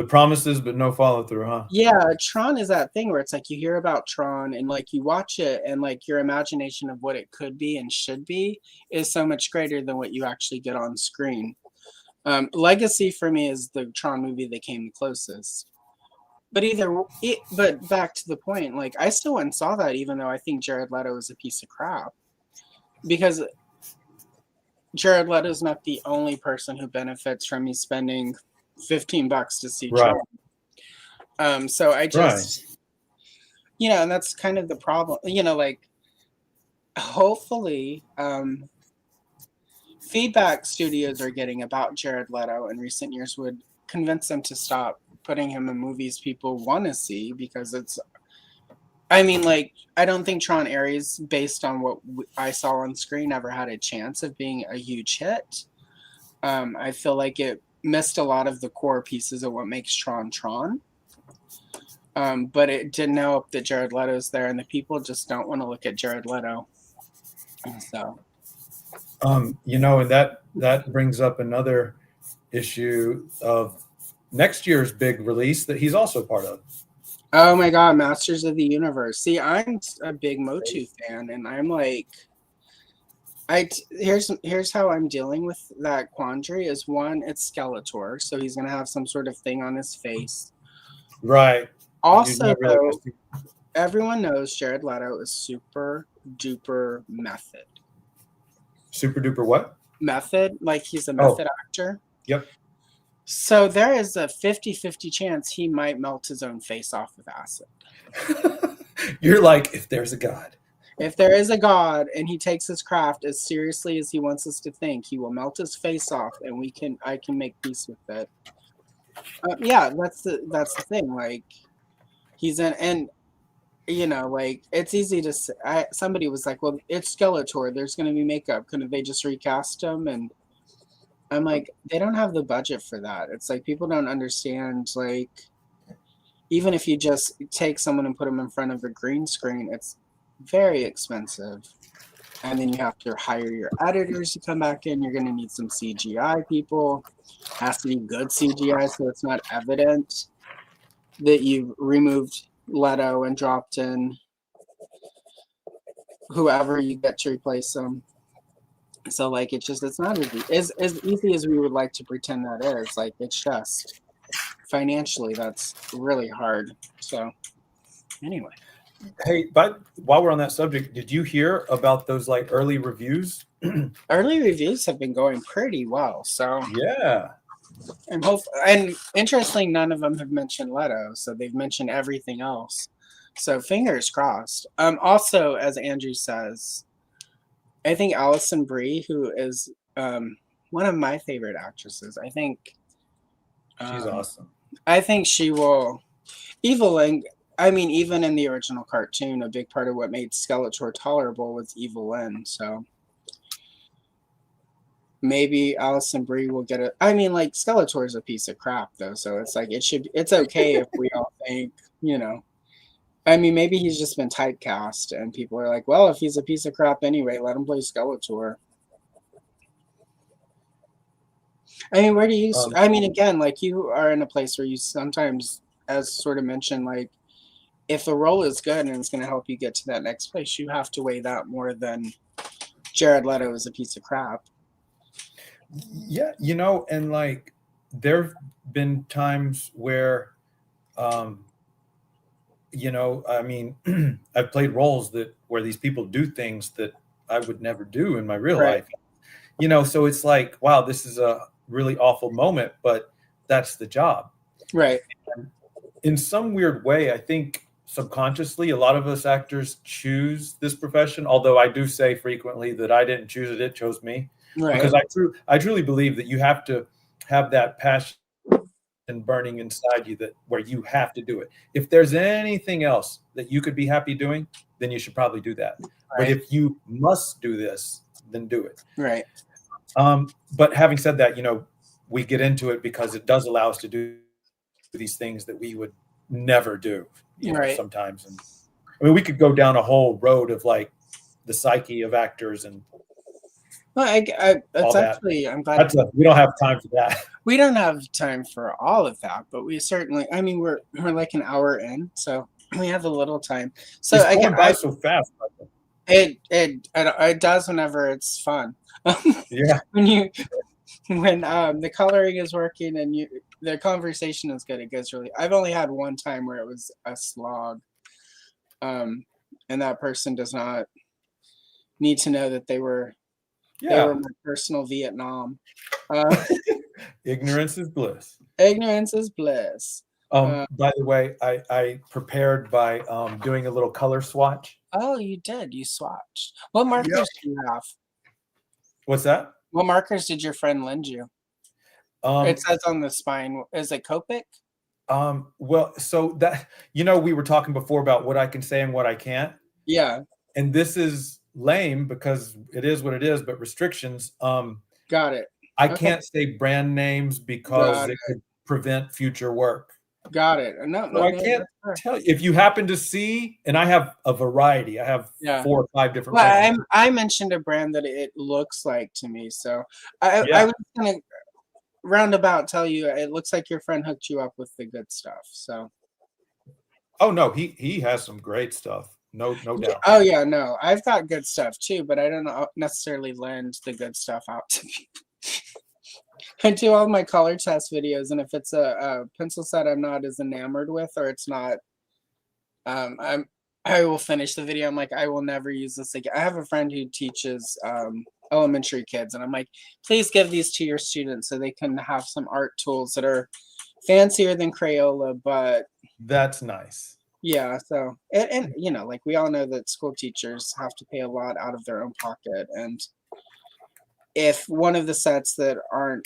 The promises, but no follow through, huh? Yeah, Tron is that thing where it's like you hear about Tron and like you watch it and like your imagination of what it could be and should be is so much greater than what you actually get on screen. Legacy for me is the Tron movie that came the closest. But but back to the point, like I still went and saw that even though I think Jared Leto is a piece of crap. Because Jared Leto is not the only person who benefits from me spending $15 to see Right. Tron. So I just, and that's kind of the problem. Like hopefully, feedback studios are getting about Jared Leto in recent years would convince them to stop putting him in movies people want to see because I don't think Tron Ares, based on what I saw on screen, ever had a chance of being a huge hit. I feel like it missed a lot of the core pieces of what makes Tron. But it didn't help that Jared Leto's there, and the people just don't want to look at Jared Leto. So, and that brings up another issue of next year's big release that he's also part of. Oh my God, Masters of the Universe. See, I'm a big Motu fan, and I'm like, here's how I'm dealing with that quandary. Is one, it's Skeletor, so he's gonna have some sort of thing on his face. Right. Also, everyone knows Jared Leto is super duper method. Super duper what? Method, like he's a method actor. Yep. So there is a 50-50 chance he might melt his own face off with acid. You're like, if there's a God. If there is a God and he takes his craft as seriously as he wants us to think, he will melt his face off and I can make peace with it. Yeah, that's the thing. Like he's in, and like it's easy to say. Somebody was like, well, it's Skeletor. There's going to be makeup. Couldn't they just recast him? And I'm like, they don't have the budget for that. It's like people don't understand, like, even if you just take someone and put them in front of a green screen, it's very expensive. And then you have to hire your editors to come back in. You're going to need some CGI people. It has to be good CGI so it's not evident that you've removed Leto and dropped in whoever you get to replace them. So like it's not as easy as we would like to pretend that is. Like it's just financially that's really hard. So anyway. Hey, but while we're on that subject, did you hear about those like early reviews? Early reviews have been going pretty well. So yeah. And interestingly, none of them have mentioned Leto, so they've mentioned everything else. So fingers crossed. Also, as Andrew says, I think Alison Brie, who is one of my favorite actresses, I think she's awesome. I think she will. Evelyn, I mean, even in the original cartoon, a big part of what made Skeletor tolerable was Evelyn. So maybe Alison Brie will get it. I mean, like Skeletor is a piece of crap, though. So it's like it's okay if we all think, I mean, maybe he's just been typecast, and people are like, well, if he's a piece of crap anyway, let him play Skeletor. I mean, where do you? I mean, again, like you are in a place where you sometimes, as sort of mentioned, like if the role is good and it's going to help you get to that next place, you have to weigh that more than Jared Leto is a piece of crap. Yeah, and like there've been times where, I mean, I've played roles where these people do things that I would never do in my real life. So it's like, wow, this is a really awful moment, but that's the job. Right. And in some weird way, I think subconsciously, a lot of us actors choose this profession, although I do say frequently that I didn't choose it chose me. Right. Because I truly believe that you have to have that passion burning inside you where you have to do it. If there's anything else that you could be happy doing, then you should probably do that. Right. But if you must do this, then do it. Right. But having said that, we get into it because it does allow us to do these things that we would never do, sometimes. And I mean, we could go down a whole road of like the psyche of actors and well, that's actually, I'm glad. We don't have time for that. We don't have time for all of that, but we certainly. I mean, we're like an hour in, so we have a little time. So It's going by so fast. it does whenever it's fun. Yeah. when the coloring is working and the conversation is good, it goes really. I've only had one time where it was a slog, and that person does not need to know that they were my personal Vietnam. Ignorance is bliss. Ignorance is bliss. By the way, I prepared by doing a little color swatch. Oh, you did. You swatched. What markers do you have? What's that? What markers did your friend lend you? It says on the spine. Is it Copic? Well, so that, we were talking before about what I can say and what I can't. Yeah. And this is lame because it is what it is, but restrictions. Got it. I can't say brand names because it could prevent future work. Got it. No, I can't tell you. If you happen to see, and I have a variety. I have 4 or 5 different brands. I mentioned a brand that it looks like to me. So I was going to roundabout tell you it looks like your friend hooked you up with the good stuff. So. Oh, no. He has some great stuff. No doubt. Oh, yeah. No, I've got good stuff too, but I don't necessarily lend the good stuff out to people. I do all my color test videos, and if it's a pencil set I'm not as enamored with, or it's not, I will finish the video. I'm like, I will never use this again. I have a friend who teaches elementary kids, and I'm like, please give these to your students so they can have some art tools that are fancier than Crayola, but that's nice. Yeah. So, and like we all know that school teachers have to pay a lot out of their own pocket, and if one of the sets that aren't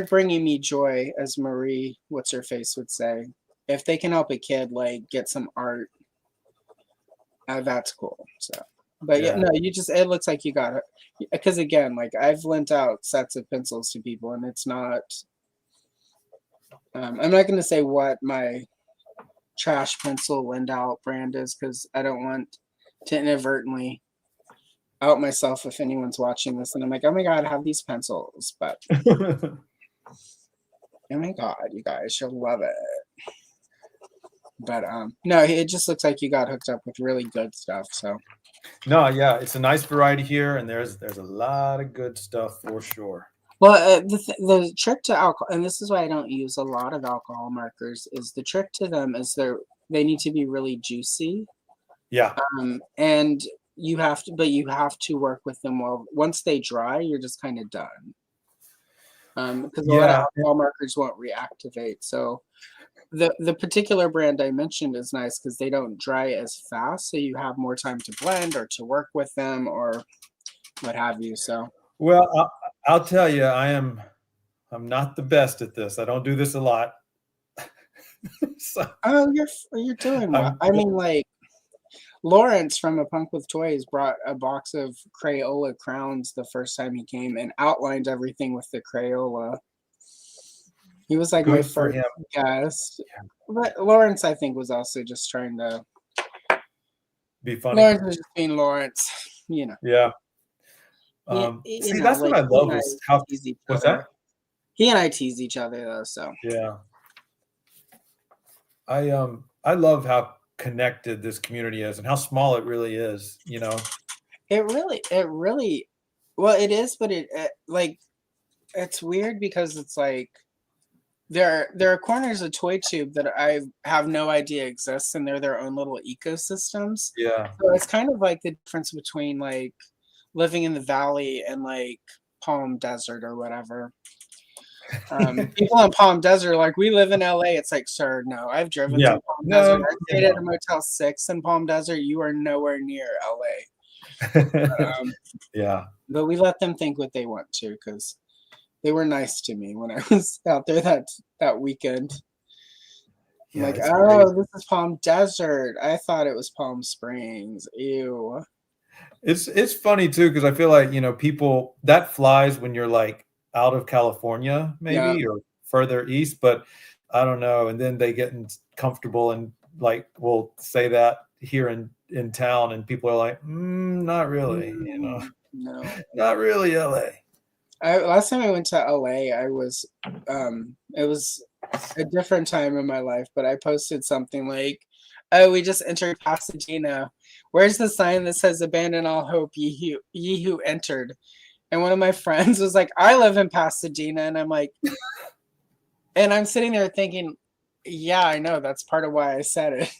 bringing me joy, as Marie what's her face would say, if they can help a kid like get some art, that's cool. So, but it looks like you got it, because again, like I've lent out sets of pencils to people, and it's not. I'm not going to say what my trash pencil lend out brand is, because I don't want to inadvertently out myself if anyone's watching this and I'm like, oh my god, I have these pencils, but oh my god, you guys, you'll love it. But no, it just looks like you got hooked up with really good stuff. So no, yeah, it's a nice variety here, and there's a lot of good stuff for sure. Well, the trick to alcohol, and this is why I don't use a lot of alcohol markers, is the trick to them is they need to be really juicy. Yeah. And you have to work with them well. Once they dry, you're just kind of done. Because a lot of alcohol markers won't reactivate. So the particular brand I mentioned is nice because they don't dry as fast, so you have more time to blend or to work with them or what have you. So well, I'll tell you, I'm not the best at this. I don't do this a lot. So, you're doing well. I mean, like Lawrence from A Punk with Toys brought a box of Crayola crowns the first time he came and outlined everything with the Crayola. He was like my first guest. But Lawrence, I think, was also just trying to be funny. Lawrence was just being Lawrence, Yeah. See, that's what I love is how easy. What's that? He and I tease each other though, so yeah. I love how connected this community is and how small it really is. It really, well, it is, but it's weird because it's like there are corners of ToyTube that I have no idea exist, and they're their own little ecosystems. Yeah. So it's kind of like the difference between like living in the valley and like Palm Desert or whatever. People in Palm Desert are like, we live in LA. It's like, sir, no, I've driven to Palm Desert. I stayed at a Motel 6 in Palm Desert. You are nowhere near LA. Yeah. But we let them think what they want to, because they were nice to me when I was out there that weekend. I'm like, oh, this is Palm Desert. I thought it was Palm Springs. Ew. It's funny too, because I feel like people that flies when you're like out of California maybe or further east, but I don't know. And then they get comfortable and like we'll say that here in town, and people are like, not really, no, not really LA. Last time I went to LA, it was a different time in my life, but I posted something like, "Oh, we just entered Pasadena. Where's the sign that says abandon all hope, ye who entered?" And one of my friends was like, "I live in Pasadena," and I'm like, and I'm sitting there thinking, "Yeah, I know. That's part of why I said it."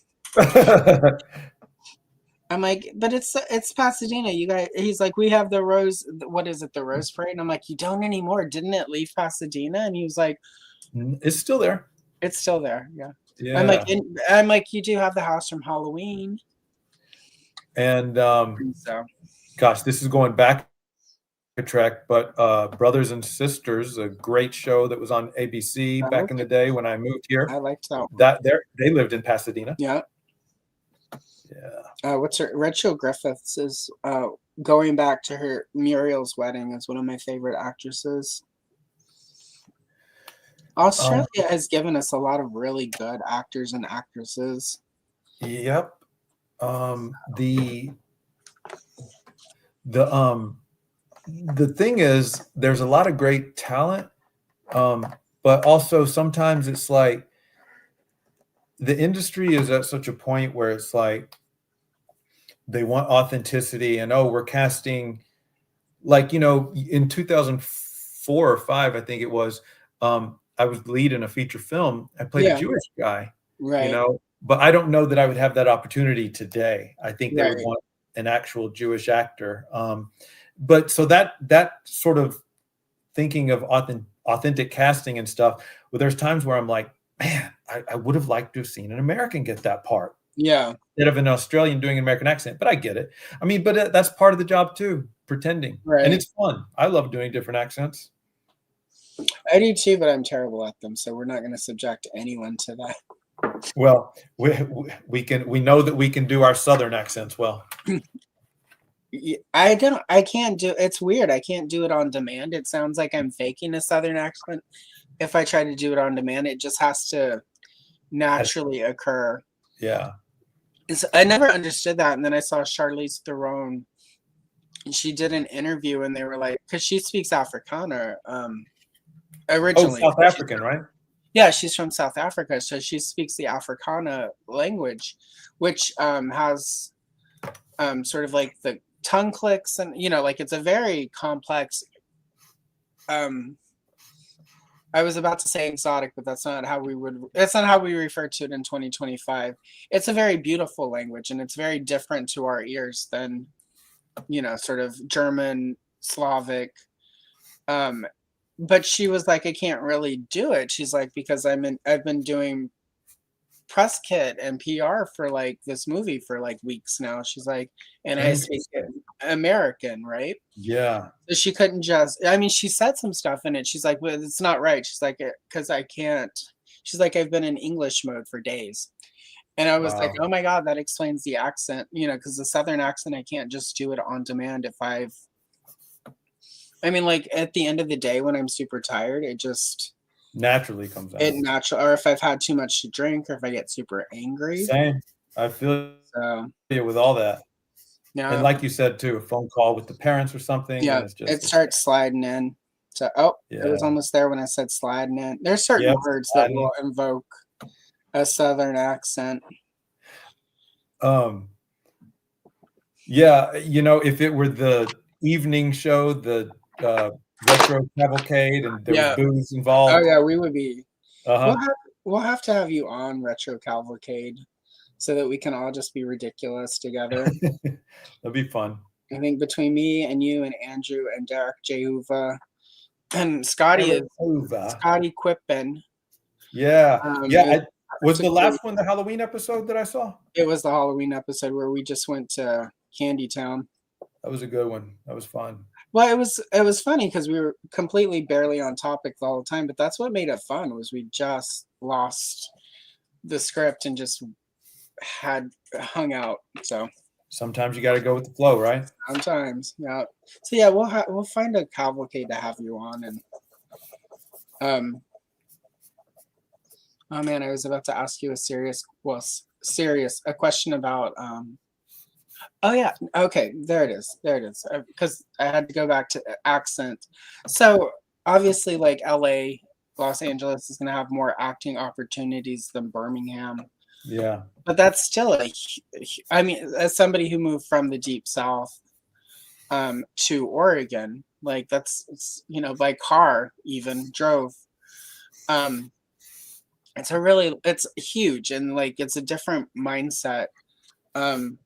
I'm like, but it's Pasadena. You guys, he's like, we have the Rose. What is it, the Rose Parade? And I'm like, you don't anymore. Didn't it leave Pasadena? And he was like, It's still there. it's still there. Yeah. Yeah. I'm like, you do have the house from Halloween. And So, gosh, this is going back a trek, but Brothers and Sisters, a great show that was on ABC back in the day when I moved here. I liked that. They lived in Pasadena. Yeah. Yeah. What's her? Rachel Griffiths is going back to her Muriel's Wedding is one of my favorite actresses. Australia has given us a lot of really good actors and actresses. Yep. The thing is, there's a lot of great talent, but also sometimes it's like the industry is at such a point where it's like they want authenticity, and we're casting, like, in 2004 or 5, I think it was, I was lead in a feature film. I played a Jewish guy, Right. But I don't know that I would have that opportunity today. I think they would Right. want an actual Jewish actor. But so that sort of thinking of authentic casting and stuff, well, there's times where I'm like, man, I would have liked to have seen an American get that part. Yeah. Instead of an Australian doing an American accent. But I get it. I mean, but that's part of the job too, pretending. Right. And it's fun. I love doing different accents. I do too, but I'm terrible at them, so we're not going to subject anyone to that. Well, we know that we can do our Southern accents well. I can't do, it's weird. I can't do it on demand. It sounds like I'm faking a Southern accent. If I try to do it on demand, it just has to naturally occur. Yeah. I never understood that. And then I saw Charlize Theron, and she did an interview, and they were like, because she speaks Afrikaner originally. South African, right? Yeah, she's from South Africa, so she speaks the Afrikaner language, which has sort of like the tongue clicks, and like it's a very complex. I was about to say exotic, but that's not how we refer to it in 2025. It's a very beautiful language, and it's very different to our ears than, sort of German, Slavic. But she was like, I can't really do it. She's like, because I've been doing press kit and PR for like this movie for like weeks now. She's like, and I speak American, right? Yeah. So she couldn't just, I mean, she said some stuff in it. She's like, well, it's not right. She's like, because I can't. She's like, I've been in English mode for days. And I was like, oh my God, that explains the accent, because the Southern accent, I can't just do it on demand I mean, like at the end of the day, when I'm super tired, it just naturally comes out. Or if I've had too much to drink, or if I get super angry. Same. I feel you with all that. Yeah. And like you said too, a phone call with the parents or something. Yeah. It starts sliding in. So it was almost there when I said sliding in. There's certain words that will invoke a Southern accent. Yeah, if it were the evening show, the retro cavalcade, and there was booze involved. Oh yeah, we would be. We'll have to have you on retro cavalcade, so that we can all just be ridiculous together. That'd be fun. I think between me and you and Andrew and Derek Jehuva and Scotty Quippen. Yeah. Was the last one the Halloween episode that I saw? It was the Halloween episode where we just went to Candy Town. That was a good one. That was fun. Well, it was funny because we were completely barely on topic the whole time, but that's what made it fun, was we just lost the script and just had hung out. So sometimes you got to go with the flow, right? Sometimes, yeah. So yeah, we'll find a cavalcade to have you on. And oh man, I was about to ask you a question about Oh yeah. Okay, there it is. There it is. Because I had to go back to accent. So obviously, like LA, Los Angeles is going to have more acting opportunities than Birmingham. Yeah. But that's still I mean, as somebody who moved from the deep south to Oregon, like by car even drove. Um, it's huge, and like it's a different mindset. Um,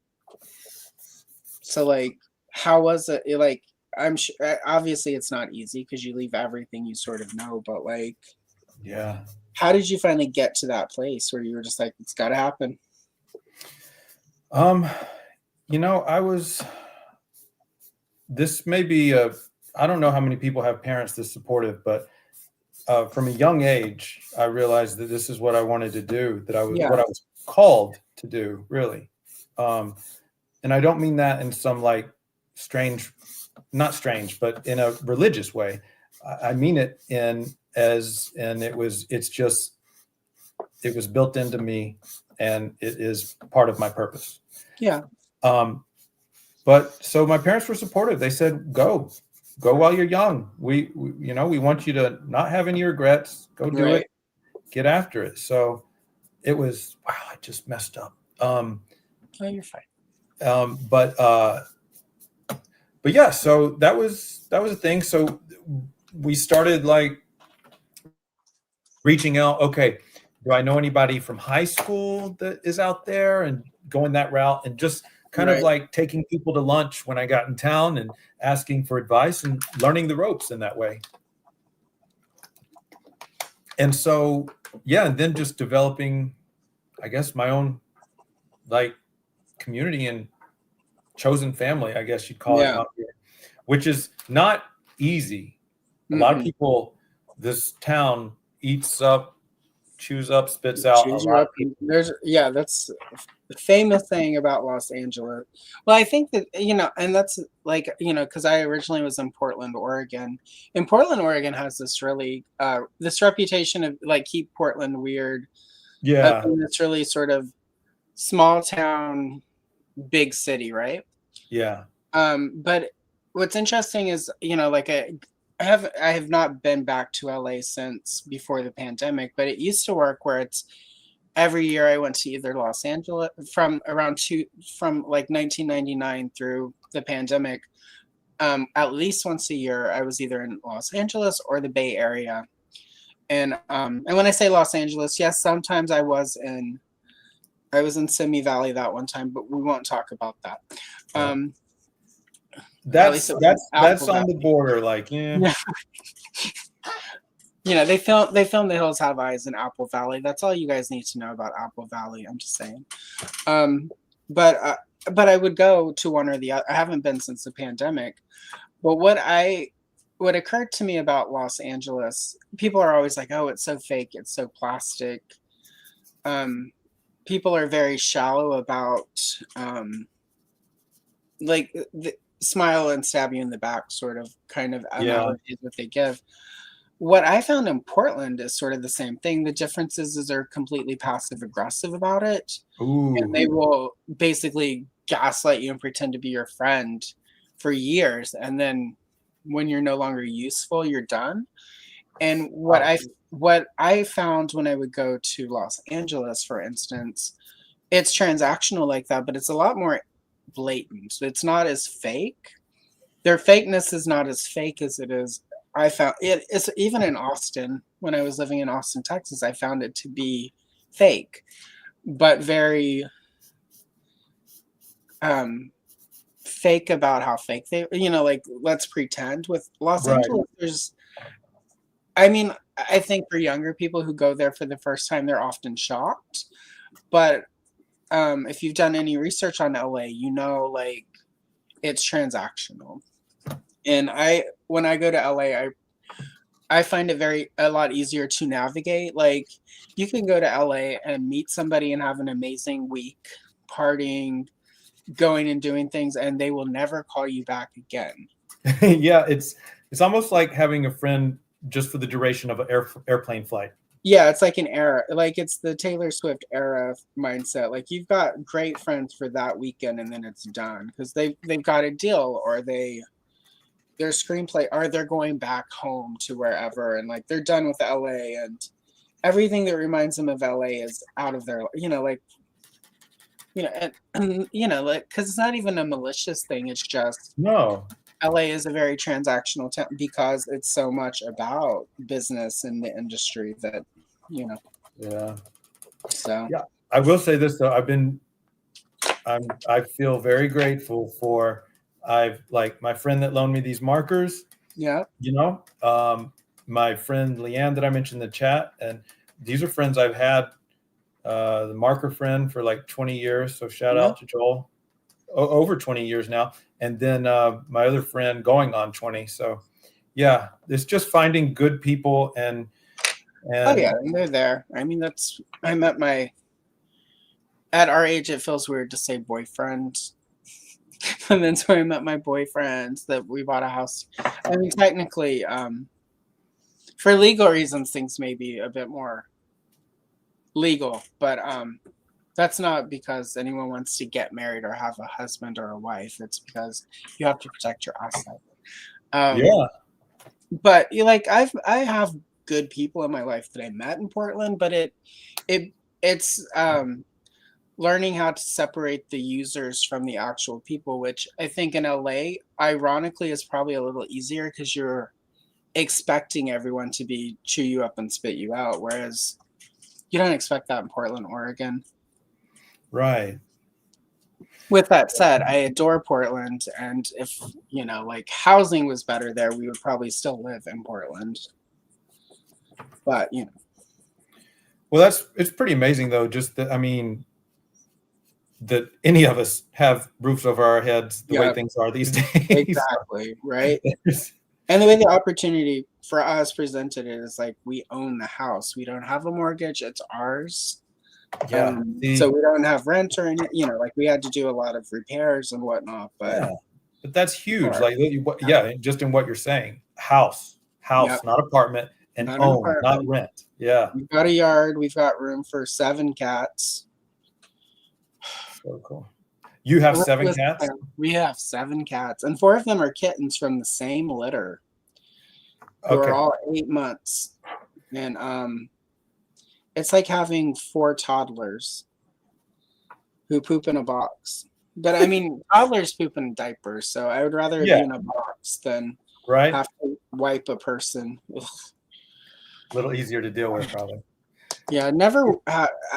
so like, how was it? Like, I'm sure obviously it's not easy because you leave everything you sort of know, but like, Yeah. how did you finally get to that place where you were just like, it's got to happen? Um, this may be I don't know how many people have parents this supportive, but from a young age, I realized that this is what I wanted to do, Yeah. what I was called to do, really. And I don't mean that in some like strange, not strange, but in a religious way. I mean it it was built into me, and it is part of my purpose. Yeah. But so my parents were supportive. They said, go while you're young. We want you to not have any regrets. Go do Right. it, get after it. So it was, wow, I just messed up. Oh, you're fine. But yeah, so that was a thing. So we started like reaching out. Okay, do I know anybody from high school that is out there, and going that route, and just kind of Right. like taking people to lunch when I got in town and asking for advice and learning the ropes in that way. And so, yeah, and then just developing, I guess, my own like community and chosen family, I guess you'd call it Yeah. out here, which is not easy. A lot of people, this town eats up, chews up, spits out a Choose you lot up. of people. That's the famous thing about Los Angeles. Well, I think that, and that's like, because I originally was in Portland, Oregon. And Portland, Oregon has this really, this reputation of like keep Portland weird, of Yeah, being this really sort of small town, big city, right? yeah, But what's interesting is, like I have not been back to LA since before the pandemic, but it used to work where it's every year I went to either Los Angeles from like 1999 through the pandemic. At least once a year, I was either in Los Angeles or the Bay Area. And when I say Los Angeles, yes, sometimes I was in Simi Valley that one time, but we won't talk about that. At least it was that's Apple on the Valley. border, like, yeah. They filmed The Hills Have Eyes in Apple Valley. That's all you guys need to know about Apple Valley. I'm just saying. But I would go to one or the other. I haven't been since the pandemic. But what occurred to me about Los Angeles, people are always like, "Oh, it's so fake. It's so plastic." People are very shallow about like the smile and stab you in the back sort of kind of analogies that they give. What I found in Portland is sort of the same thing. The difference is they're completely passive aggressive about it. And they Ooh, will basically gaslight you and pretend to be your friend for years. And then when you're no longer useful, you're done. And wow. what I found when I would go to Los Angeles, for instance, it's transactional like that, but it's a lot more blatant. It's not as fake. Their fakeness is not as fake as it is. I found it's even in Austin, when I was living in Austin, Texas, I found it to be fake, but very fake about how fake they, like let's pretend. With Los Right. Angeles, I think for younger people who go there for the first time, they're often shocked. But if you've done any research on LA, like it's transactional. And when I go to LA, I find it a lot easier to navigate. Like you can go to LA and meet somebody and have an amazing week partying, going and doing things, and they will never call you back again. Yeah, it's almost like having a friend just for the duration of an airplane flight. Yeah, it's like an era. Like it's the Taylor Swift era mindset. Like you've got great friends for that weekend and then it's done because they've got a deal or their screenplay or they're going back home to wherever and like they're done with LA and everything that reminds them of LA is out of their like and like because it's not even a malicious thing. It's just No. LA is a very transactional town because it's so much about business in the industry that Yeah. so Yeah. I will say this though. I feel very grateful for like my friend that loaned me these markers, yeah. my friend Leanne that I mentioned in the chat, and these are friends I've had, the marker friend for like 20 years. So shout Yeah. out to Joel, over 20 years now. And then my other friend going on 20. So yeah, it's just finding good people and Oh yeah, and they're there. I mean, at our age, it feels weird to say boyfriend. And then so I met my boyfriend that we bought a house. I mean, technically, for legal reasons, things may be a bit more legal, but that's not because anyone wants to get married or have a husband or a wife. It's because you have to protect your asset. yeah. But I have good people in my life that I met in Portland, but it's learning how to separate the users from the actual people, which I think in LA, ironically, is probably a little easier because you're expecting everyone to be chew you up and spit you out, whereas you don't expect that in Portland, Oregon. Right. With that said, I adore Portland, and if like housing was better there, we would probably still live in Portland. But Well, it's pretty amazing though. Just that, I mean, that any of us have roofs over our heads the way things are these days. exactly, right? And the way the opportunity for us presented it is like we own the house. We don't have a mortgage. It's ours. Yeah. So we don't have rent or any, like we had to do a lot of repairs and whatnot. But but that's huge. Like, yeah, just in what you're saying, house, not apartment, and not own, apartment. not rent. Yeah. We've got a yard. We've got room for 7 cats. So cool. You have 7 cats? We have 7 cats, and 4 of them are kittens from the same litter. Who are all 8 months, and it's like having 4 toddlers who poop in a box. But I mean, toddlers poop in diapers, so I would rather be in a box than have to wipe a person. Ugh. A little easier to deal with, probably. Yeah, never.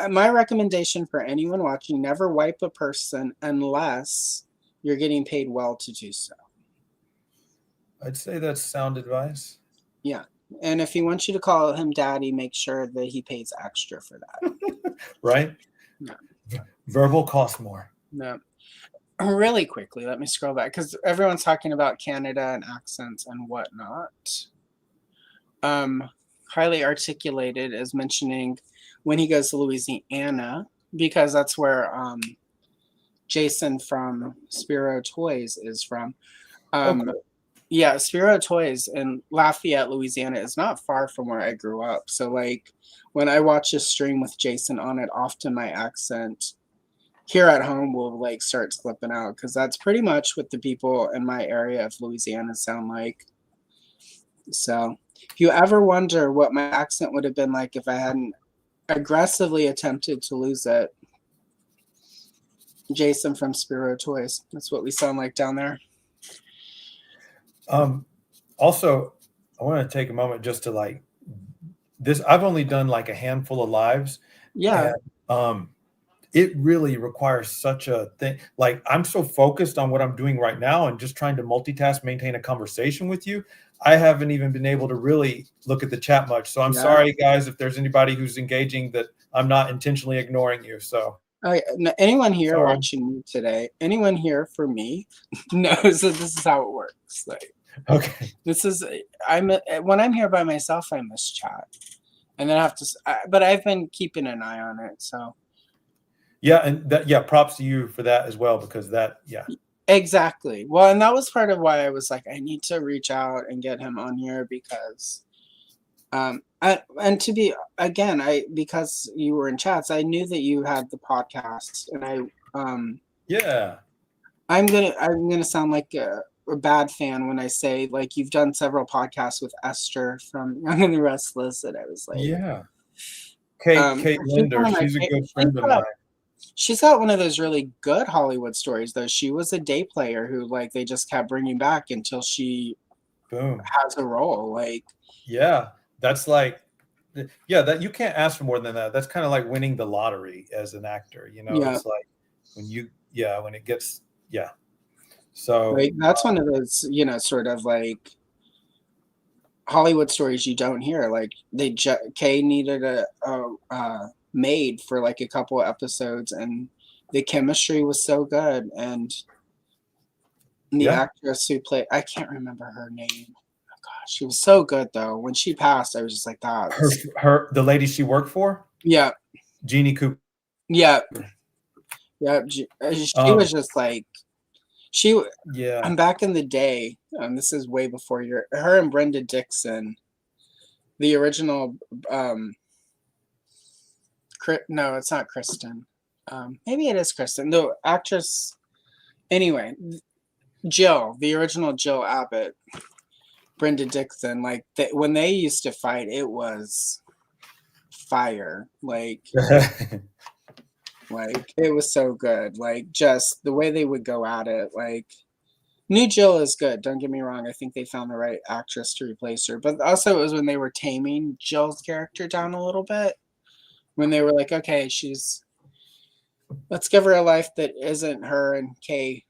My recommendation for anyone watching: never wipe a person unless you're getting paid well to do so. I'd say that's sound advice. Yeah, and if he wants you to call him daddy, make sure that he pays extra for that. Right? No. Verbal costs more. No. Really quickly, let me scroll back because everyone's talking about Canada and accents and whatnot. Highly Articulated is mentioning when he goes to Louisiana because that's where Jason from Spiro Toys is from. Yeah, Spiro Toys in Lafayette, Louisiana is not far from where I grew up. So like when I watch a stream with Jason on it, often my accent here at home will like start slipping out because that's pretty much what the people in my area of Louisiana sound like. So if you ever wonder what my accent would have been like if I hadn't aggressively attempted to lose it, Jason from Spiro Toys, that's what we sound like down there. Also, I want to take a moment just to like this. I've only done like a handful of lives. Yeah. And, it really requires such a thing. Like I'm so focused on what I'm doing right now and just trying to multitask, maintain a conversation with you. I haven't even been able to really look at the chat much. So I'm sorry, guys, if there's anybody who's engaging that I'm not intentionally ignoring you. So anyone here watching me today, anyone here for me knows that this is how it works. Like, okay, when I'm here by myself, I miss chat, and then I have to. But I've been keeping an eye on it. So yeah, and props to you for that as well because exactly. Well, and that was part of why I was like, I need to reach out and get him on here because And to be again, because you were in chats, I knew that you had the podcast, and Yeah. I'm gonna sound like a bad fan when I say like you've done several podcasts with Esther from Young and the Restless, and I was like, Yeah. Kate Linder, she's a good friend of mine. She's got one of those really good Hollywood stories, though. She was a day player who, like, they just kept bringing back until she Boom. has a role. Like, yeah, that's like, yeah, that you can't ask for more than that. That's kind of like winning the lottery as an actor. You know, yeah, it's like when it gets, yeah. So like that's one of those, sort of like Hollywood stories you don't hear. Like Kay needed a maid for like a couple of episodes, and the chemistry was so good, and the yeah, actress who played, I can't remember her name. Oh gosh, she was so good though. When she passed, I was just like, that. the lady she worked for, Yeah, Jeannie Cooper. yeah, yeah. She was just like Yeah. I'm back in the day. This is way before her and Brenda Dixon, the original. No, it's not Kristen. Maybe it is Kristen. The actress. Anyway, Jill, the original Jill Abbott, Brenda Dixon. Like when they used to fight, it was fire. Like it was so good. Like just the way they would go at it. Like new Jill is good. Don't get me wrong. I think they found the right actress to replace her. But also it was when they were taming Jill's character down a little bit. When they were like, okay, let's give her a life that isn't her and Kay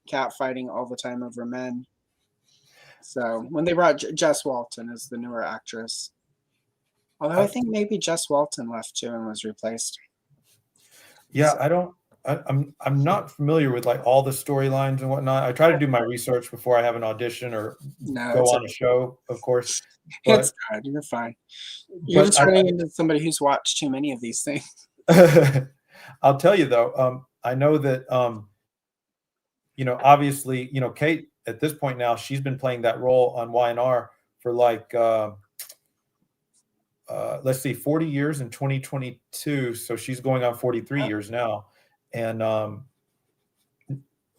cat fighting all the time over men. So when they brought Jess Walton as the newer actress. Although I think maybe Jess Walton left too and was replaced. Yeah, I'm not familiar with like all the storylines and whatnot. I try to do my research before I have an audition or go on a show, of course. But, it's good. You're fine. You're just running into somebody who's watched too many of these things. I'll tell you though, I know that obviously, Kate at this point now, she's been playing that role on Y&R for like let's see, 40 years in 2022. So she's going on 43 years now. And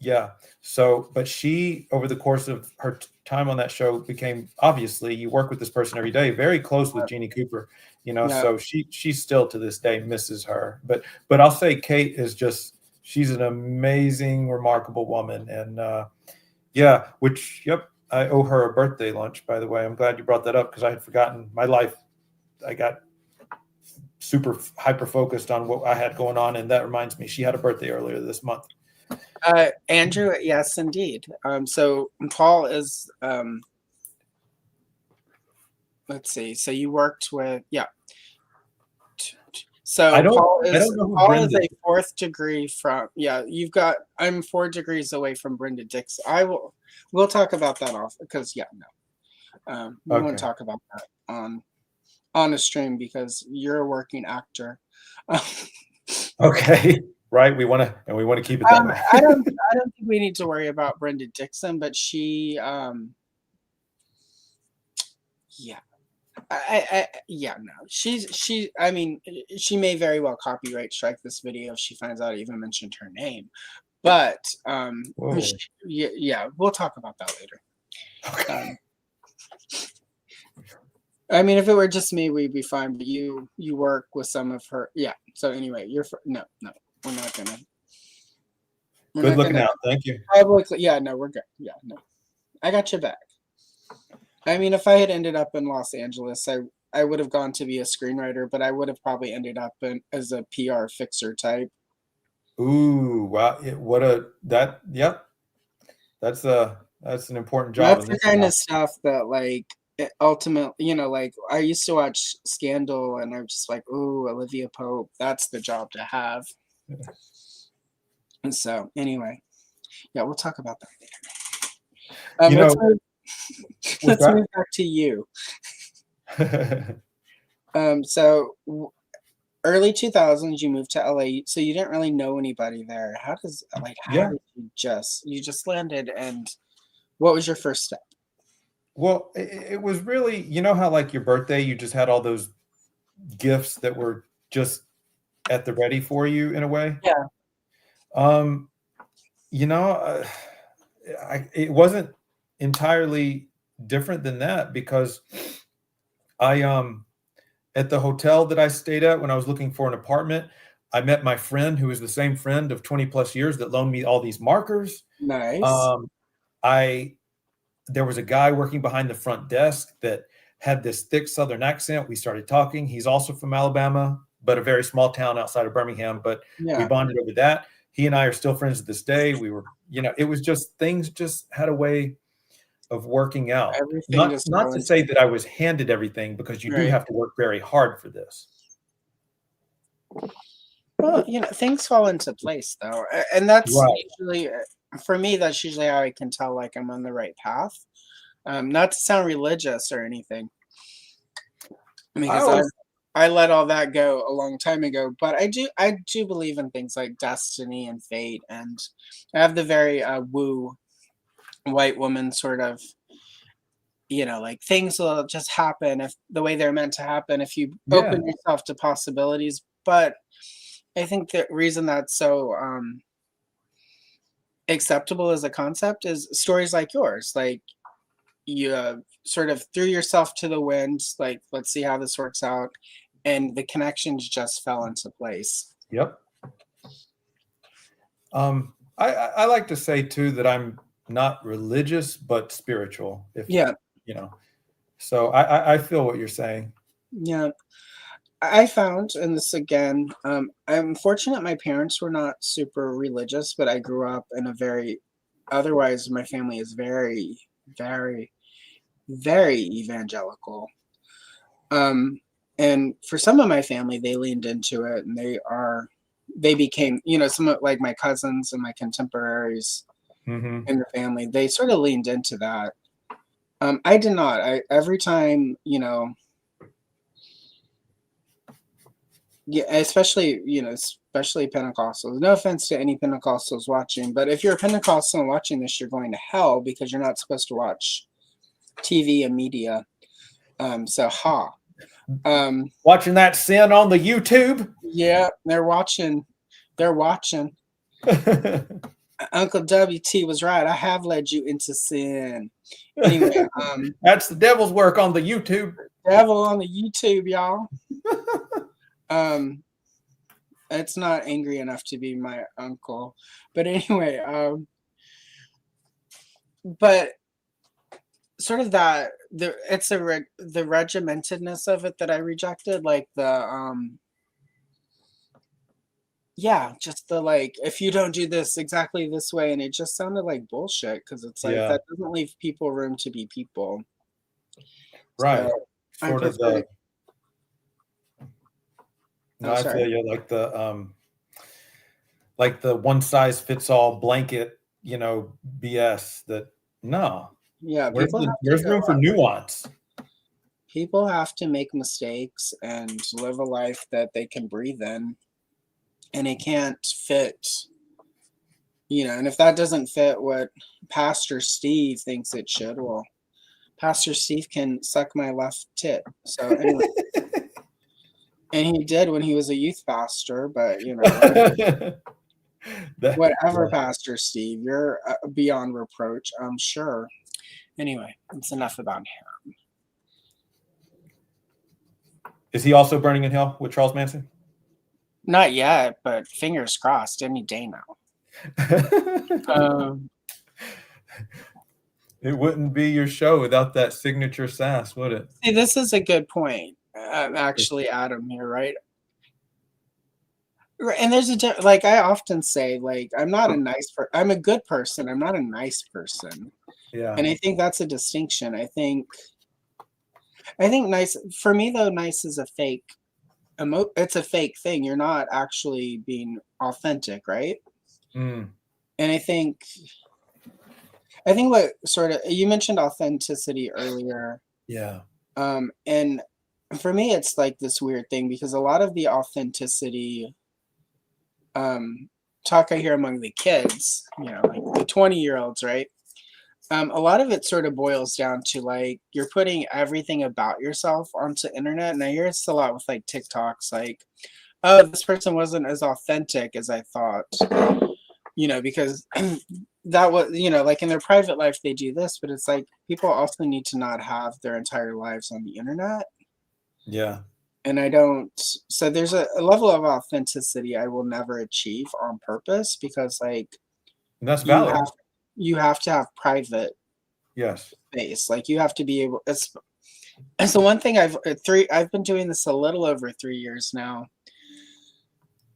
yeah, so, but she, over the course of her time on that show, became, obviously, you work with this person every day, very close with Jeannie Cooper, so she still to this day misses her. But I'll say Kate is just, she's an amazing, remarkable woman. And I owe her a birthday lunch, by the way. I'm glad you brought that up because I had forgotten my life. I got super hyper focused on what I had going on. And that reminds me, she had a birthday earlier this month. Andrew, yes, indeed. So Paul is, let's see. So you worked with, So Paul is a 4th degree from, I'm 4 degrees away from Brenda Dixon. We'll talk about that off because we won't talk about that on a stream because you're a working actor. Okay. Right. We want to keep it that way. I don't think we need to worry about Brenda Dixon, but she, she may very well copyright strike this video if she finds out I even mentioned her name. But we'll talk about that later. Okay. If it were just me, we'd be fine. But you work with some of her. Yeah. So anyway, no. We're not gonna. Good looking out. Thank you. Publicly, no, we're good. Yeah, no, I got your back. If I had ended up in Los Angeles, I would have gone to be a screenwriter, but I would have probably ended up as a PR fixer type. Ooh, wow! That's an important job. That's the kind of stuff that ultimately, I used to watch Scandal, and I'm just like, ooh, Olivia Pope. That's the job to have. And so, anyway, we'll talk about that later. Let's move back to you. So early 2000s, you moved to LA, so you didn't really know anybody there. How did you just landed, and what was your first step? Well, it was really, you know how like your birthday, you just had all those gifts that were just at the ready for you in a way. Yeah. Um, you know, it wasn't entirely different than that because I at the hotel that I stayed at when I was looking for an apartment, I met my friend who is the same friend of 20 plus years that loaned me all these markers. Nice. Um, I there was a guy working behind the front desk that had this thick Southern accent. We started talking. He's also from Alabama, but a very small town outside of Birmingham. But we Yeah. bonded over that. He and I are still friends to this day. We were, it was just things just had a way of working out. Everything Not just not fell to into say that I was handed everything because you do right. have to work very hard for this. Well, things fall into place though, and that's Right. usually for me. That's usually how I can tell like I'm on the right path. Not to sound religious or anything, I because always I let all that go a long time ago. But I do believe in things like destiny and fate, and I have the very woo white woman sort of like things will just happen if the way they're meant to happen if you yeah. open yourself to possibilities. But I think the reason that's so acceptable as a concept is stories like yours. Like you sort of threw yourself to the wind, like, let's see how this works out. And the connections just fell into place. Yep. I like to say too that I'm not religious but spiritual. If Yeah. So I feel what you're saying. Yeah. I found, and this again, I'm fortunate my parents were not super religious, but I grew up in a otherwise, my family is very, very, very evangelical. And for some of my family, they leaned into it and they became, some of like my cousins and my contemporaries Mm-hmm. in the family, they sort of leaned into that. I did not. Every time, yeah, especially Pentecostals. No offense to any Pentecostals watching, but if you're a Pentecostal and watching this, you're going to hell because you're not supposed to watch TV and media. So Watching that sin on the YouTube. yeah, they're watching. They're watching. Uncle WT was right. I have led you into sin. Anyway, That's the devil's work on the YouTube. devil on the YouTube, y'all. It's not angry enough to be my uncle, but anyway, but sort of the regimentedness of it that I rejected, like yeah, just the like, if you don't do this exactly this way, and it just sounded like bullshit because it's like Yeah. that doesn't leave people room to be people. Right. So I Sort of prefer the. to. No, Oh, I sorry. feel you. Like the one size fits all blanket, BS. That no. Yeah, people have There's room for nuance. people have to make mistakes and live a life that they can breathe in, and it can't fit. And if that doesn't fit what Pastor Steve thinks it should, well, Pastor Steve can suck my left tit. So anyway, and he did when he was a youth pastor, but whatever, Pastor Steve, you're beyond reproach, I'm sure. Anyway, it's enough about him. Is he also burning in hell with Charles Manson? Not yet, but fingers crossed any day now. It wouldn't be your show without that signature sass, would it? See, this is a good point. Actually, Adam, you're right. And there's like I often say, like I'm not a nice person. I'm a good person. I'm not a nice person. Yeah. And I think that's a distinction. I think nice for me though. Nice is a fake. It's a fake thing. You're not actually being authentic, right? Mm. And I think what sort of you mentioned authenticity earlier. Yeah. And for me, it's like this weird thing because a lot of the authenticity talk I hear among the kids, like the 20-year-olds, right? A lot of it sort of boils down to like you're putting everything about yourself onto internet. And I hear it's a lot with like TikToks, like, oh, this person wasn't as authentic as I thought, because that was, like in their private life they do this, but it's like people also need to not have their entire lives on the internet. Yeah. And I don't, so there's a level of authenticity I will never achieve on purpose because like And that's you valid. have to have private Yes. space. Like you have to be able, it's the one thing I've been doing this a little over 3 years now.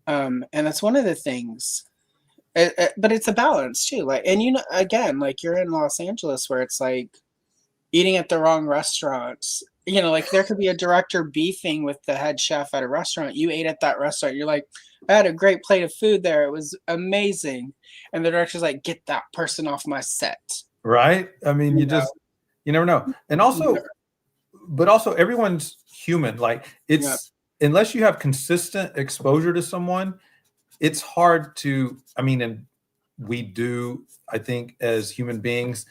And that's one of the things, but it's a balance too. Like, and again, like you're in Los Angeles where it's like eating at the wrong restaurants. Like there could be a director beefing with the head chef at a restaurant. You ate at that restaurant. You're like, I had a great plate of food there. It was amazing. And the director's like, get that person off my set. Right. I mean, you never know. And also, but also everyone's human. Like it's, unless you have consistent exposure to someone, it's hard to, and we do, I think as human beings,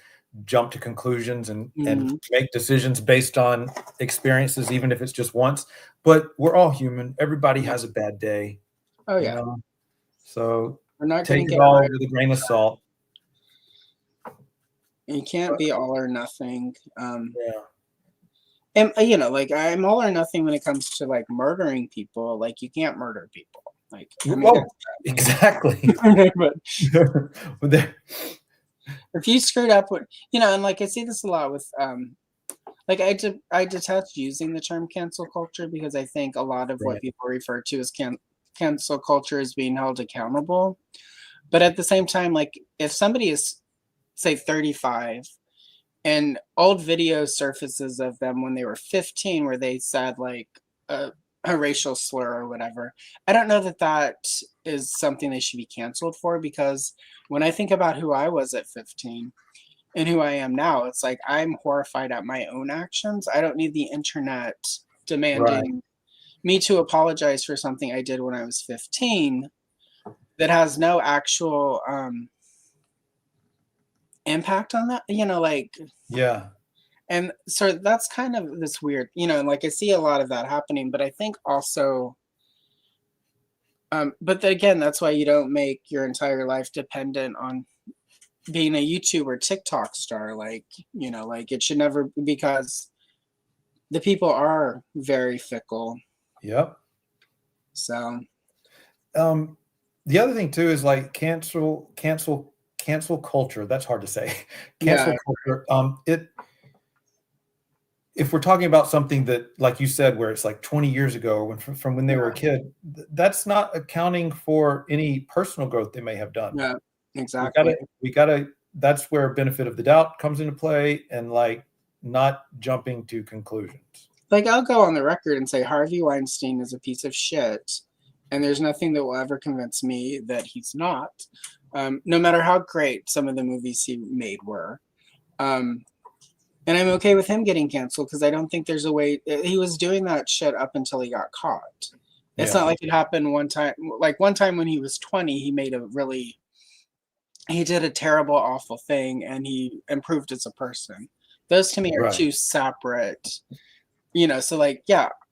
jump to conclusions and make decisions based on experiences, even if it's just once, but we're all human. Everybody has a bad day. Oh yeah. So we're not take it all with a grain of salt. You can't be all or nothing. Yeah. And like I'm all or nothing when it comes to like murdering people. Like you can't murder people. Like exactly. But if you screwed up with, and like I see this a lot with like I detest using the term cancel culture because I think a lot of what people refer to as cancel culture is being held accountable. But at the same time, like if somebody is say 35 and old video surfaces of them when they were 15 where they said like a racial slur or whatever, I don't know that is something they should be canceled for, because when I think about who I was at 15 and who I am now, it's like I'm horrified at my own actions. I don't need the internet demanding me to apologize for something I did when I was 15 that has no actual impact on that, and so that's kind of this weird, and like I see a lot of that happening, but I think also but again, that's why you don't make your entire life dependent on being a YouTube or TikTok star. Like, like it should never, because the people are very fickle. Yep. So the other thing too is like cancel culture. That's hard to say. Cancel culture. If we're talking about something that, like you said, where it's like 20 years ago or from when they were a kid, that's not accounting for any personal growth they may have done. Yeah, exactly. We gotta, that's where benefit of the doubt comes into play, and like not jumping to conclusions. Like I'll go on the record and say Harvey Weinstein is a piece of shit, and there's nothing that will ever convince me that he's not, no matter how great some of the movies he made were. And I'm okay with him getting canceled because I don't think there's a way. He was doing that shit up until he got caught. It's not like it happened one time. Like one time when he was 20, he did a terrible, awful thing, and he improved as a person. Those to me are two separate, so like,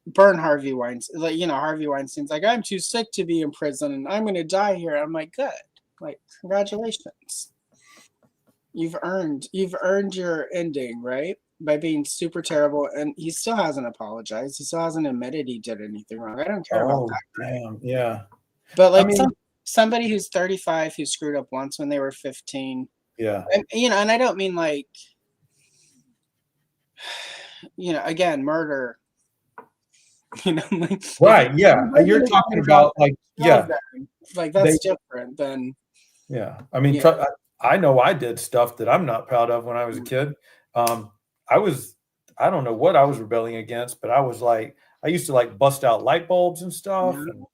burn Harvey Weinstein. Like, Harvey Weinstein's like, I'm too sick to be in prison and I'm going to die here. I'm like, good. Like, congratulations. You've earned your ending, right? By being super terrible. And he still hasn't apologized. He still hasn't admitted he did anything wrong. I don't care about that. Damn, yeah. But like somebody who's 35 who screwed up once when they were 15. Yeah. And, and I don't mean like, again, murder. Like, right. Yeah. You're talking about like, like that's different than. Yeah. I mean, I know I did stuff that I'm not proud of when I was a kid. I don't know what I was rebelling against, but I used to like bust out light bulbs and stuff. Yeah.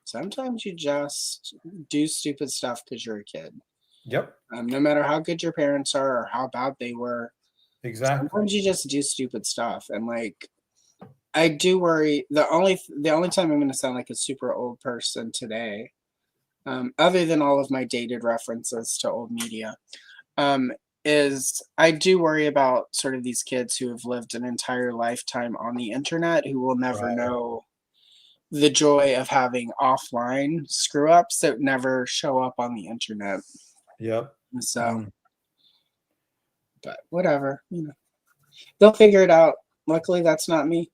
Sometimes you just do stupid stuff because you're a kid. Yep. No matter how good your parents are or how bad they were. Exactly. Sometimes you just do stupid stuff. And like, I do worry. The only time I'm going to sound like a super old person today, other than all of my dated references to old media, is I do worry about sort of these kids who have lived an entire lifetime on the internet who will never Right. know the joy of having offline screw ups that never show up on the internet. Yep. So, but whatever, they'll figure it out. Luckily, that's not me.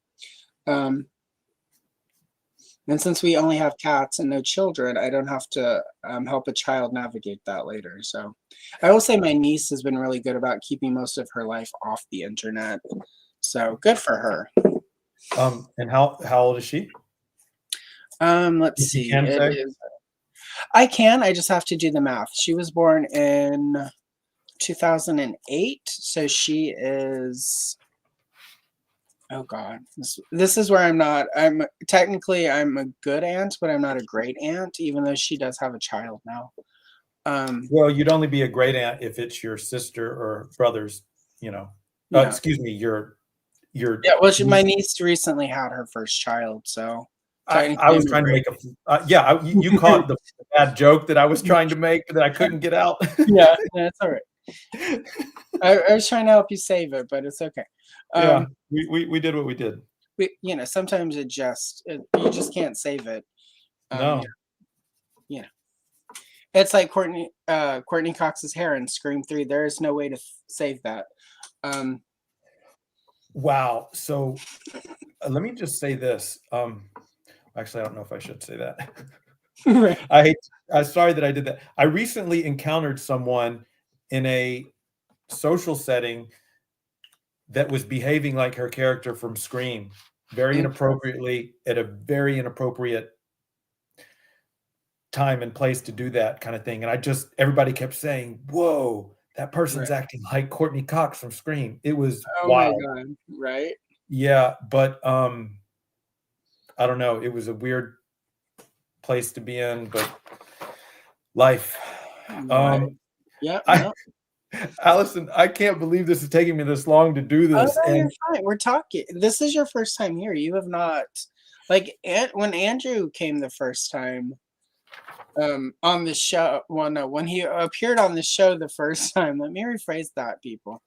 And since we only have cats and no children, I don't have to help a child navigate that later. So I will say my niece has been really good about keeping most of her life off the internet. So good for her. And how old is she? Let's If you see. can say. I can. I just have to do the math. She was born in 2008, so she is. Oh God, this is where I'm technically a good aunt, but I'm not a great aunt, even though she does have a child now. Well, you'd only be a great aunt if it's your sister or brother's, Yeah. Excuse me, your. Yeah, well, my niece recently had her first child, so I was trying to make you caught the bad joke that I was trying to make that I couldn't get out. Yeah, it's all right. I was trying to help you save it, but it's okay. Yeah, we did what we did. Sometimes you just can't save it. No. Yeah. It's like Courtney Cox's hair in Scream 3. There is no way to save that. Wow. So let me just say this. Actually, I don't know if I should say that. Right. I'm sorry that I did that. I recently encountered someone in a social setting that was behaving like her character from Scream, very inappropriately at a very inappropriate time and place to do that kind of thing. And everybody kept saying, "Whoa, that person's acting like Courtney Cox from Scream." It was wild. My God, right? Yeah, but I don't know. It was a weird place to be in, but life. Yeah. Allison, I can't believe this is taking me this long to do this. Oh, no, you're fine. We're talking. This is your first time here. You have not, when Andrew came the first time on the show. Well, no, when he appeared on the show the first time. Let me rephrase that, people.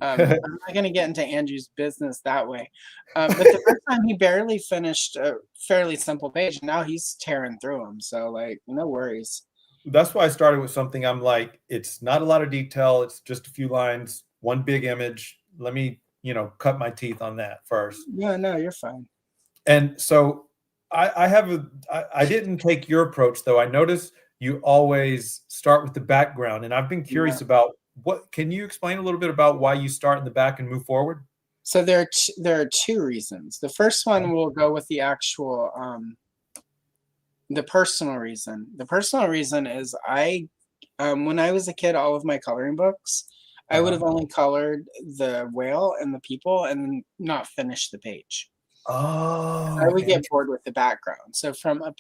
I'm not going to get into Andrew's business that way. But the first time he barely finished a fairly simple page. Now he's tearing through them. So, no worries. That's why I started with something. I'm like, it's not a lot of detail. It's just a few lines, one big image. Let me, cut my teeth on that first. Yeah, no, you're fine. And so I didn't take your approach, though. I noticed you always start with the background. And I've been curious about can you explain a little bit about why you start in the back and move forward? So there are two reasons. The first one will go with the actual, the personal reason. The personal reason is when I was a kid, all of my coloring books, I would have only colored the whale and the people and not finished the page. Oh, I would get bored with the background. So from the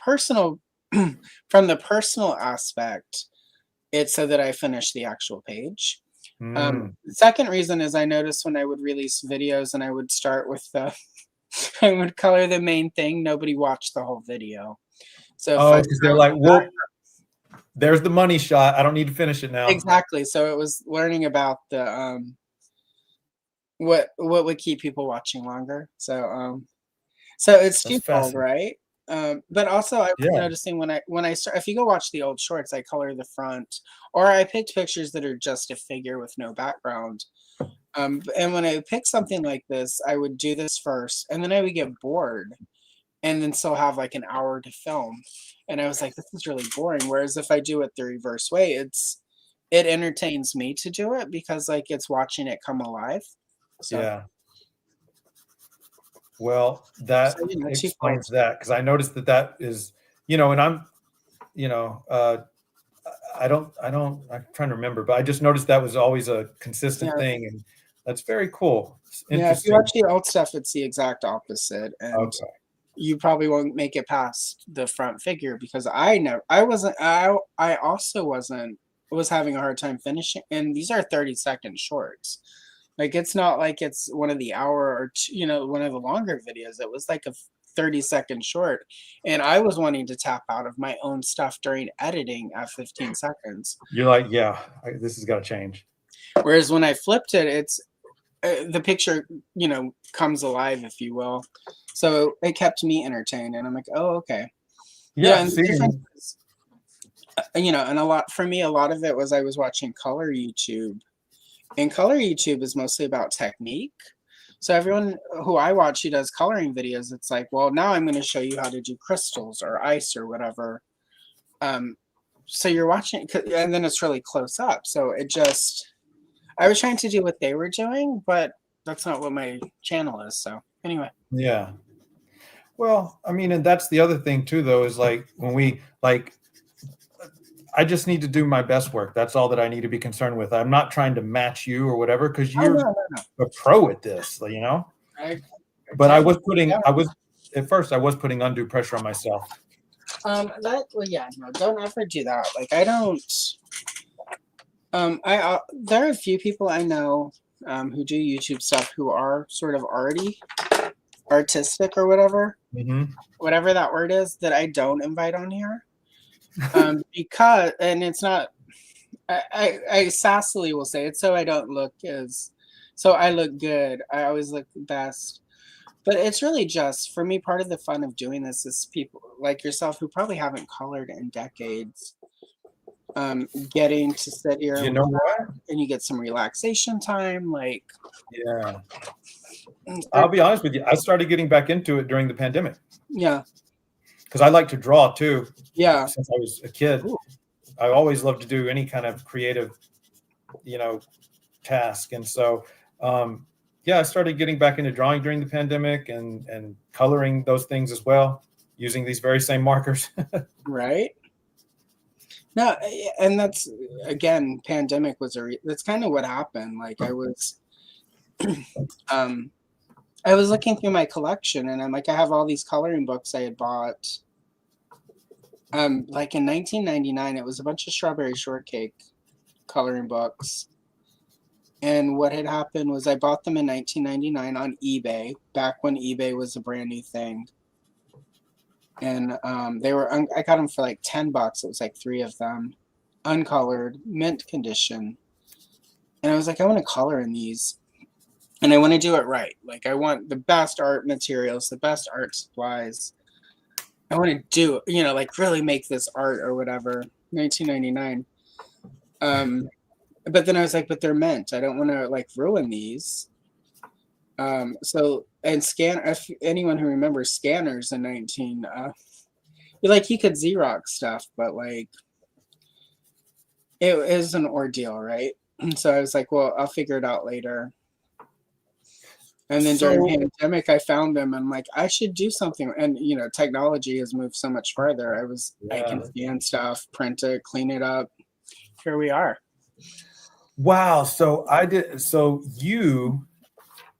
personal aspect, it's so that I finish the actual page. The second reason is I noticed when I would release videos and I would start with I would color the main thing, nobody watched the whole video. So because they're like, well, there's the money shot. I don't need to finish it now. Exactly. So it was learning about the what would keep people watching longer. So it's twofold, right? But also I was noticing when I start, if you go watch the old shorts, I color the front, or I picked pictures that are just a figure with no background. And when I pick something like this, I would do this first, and then I would get bored, and then still have an hour to film. And I was like, this is really boring. Whereas if I do it the reverse way, it entertains me to do it because it's watching it come alive. So. Yeah. Well, that explains that, because I noticed that is, and I'm, I'm trying to remember, but I just noticed that was always a consistent thing, and that's very cool. Yeah, if you watch the old stuff, it's the exact opposite, and you probably won't make it past the front figure because I also was having a hard time finishing, and these are 30-second shorts. It's not like it's one of the hour or one of the longer videos. It was like a 30-second short, and I was wanting to tap out of my own stuff during editing at 15 seconds. You're like, this has got to change. Whereas when I flipped it, it's the picture, comes alive, if you will. So it kept me entertained, and I'm like, oh, okay. Yeah, And the see, difference, and a lot of it was I was watching color YouTube, and color YouTube is mostly about technique. So everyone who I watch who does coloring videos, it's like, well, now I'm going to show you how to do crystals or ice or whatever. So you're watching, and then it's really close up. So I was trying to do what they were doing, but that's not what my channel is. So anyway. yeah. Well, I mean, and that's the other thing too, though, is like when I just need to do my best work. That's all that I need to be concerned with. I'm not trying to match you or whatever, because you're a pro at this, But at first I was putting undue pressure on myself. Don't ever do that. Like, I don't. There are a few people I know who do YouTube stuff who are sort of already artistic or whatever, whatever that word is, that I don't invite on here. Because, and it's not, I sassily will say it so I don't look so I look good. I always look the best. But it's really just, for me, part of the fun of doing this is people like yourself who probably haven't colored in decades, getting to sit here You know what? and you get some relaxation time. Like, yeah. I'll be honest with you. I started getting back into it during the pandemic. Yeah. Because I like to draw too. Yeah. Since I was a kid. Ooh. I always loved to do any kind of creative, task. And so, I started getting back into drawing during the pandemic and coloring those things as well, using these very same markers. Right. No, and that's, again, pandemic was that's kind of what happened. Like, I was looking through my collection, and I'm like, I have all these coloring books I had bought. Like in 1999, it was a bunch of Strawberry Shortcake coloring books. And what had happened was I bought them in 1999 on eBay, back when eBay was a brand new thing. And I got them for like $10. It was like 3 of them, uncolored, mint condition. And I was like, I want to color in these. And I want to do it right. Like, I want the best art materials, the best art supplies. I want to do, like, really make this art or whatever. 1999. But then I was like, but they're mint. I don't want to, like, ruin these. And if anyone who remembers scanners in you could Xerox stuff, but like, it is an ordeal, right? So I was like, well, I'll figure it out later. And then during the pandemic, I found them. And I'm like, I should do something. And, technology has moved so much farther. I can scan stuff, print it, clean it up. Here we are. Wow. So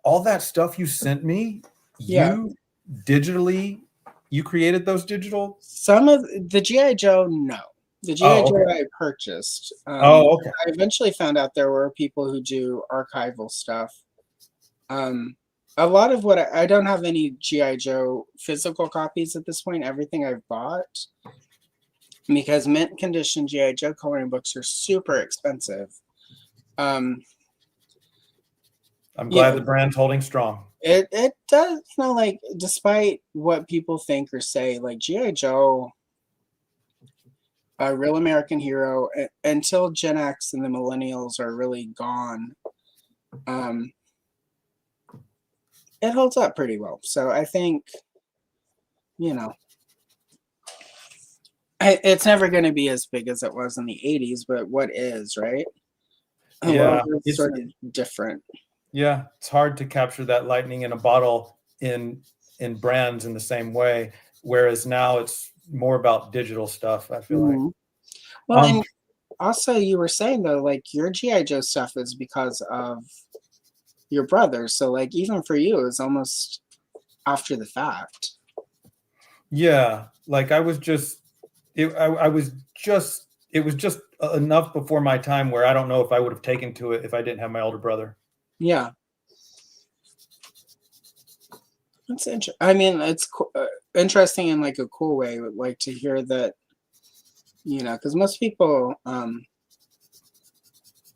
all that stuff you sent me, you digitally, you created those digital? Some of the G.I. Joe, no. The G.I. Joe I purchased. Okay. I eventually found out there were people who do archival stuff. A lot of what I don't have any G.I. Joe physical copies at this point. Everything I've bought, because mint condition G.I. Joe coloring books are super expensive. I'm glad the brand's holding strong. It does, like, despite what people think or say, like, G.I. Joe, a real American hero, until Gen X and the millennials are really gone, it holds up pretty well. So I think, it's never going to be as big as it was in the 80s, but what is, right? Yeah. It's sort of different. Yeah. It's hard to capture that lightning in a bottle in brands in the same way. Whereas now it's more about digital stuff, I feel like. Well, and also you were saying, though, like, your G.I. Joe stuff is because of your brother. So, like, even for you, it's almost after the fact. Yeah. Like, it was just enough before my time where I don't know if I would have taken to it if I didn't have my older brother. Yeah. That's interesting. I mean, it's interesting in, like, a cool way, like, to hear that, because most people,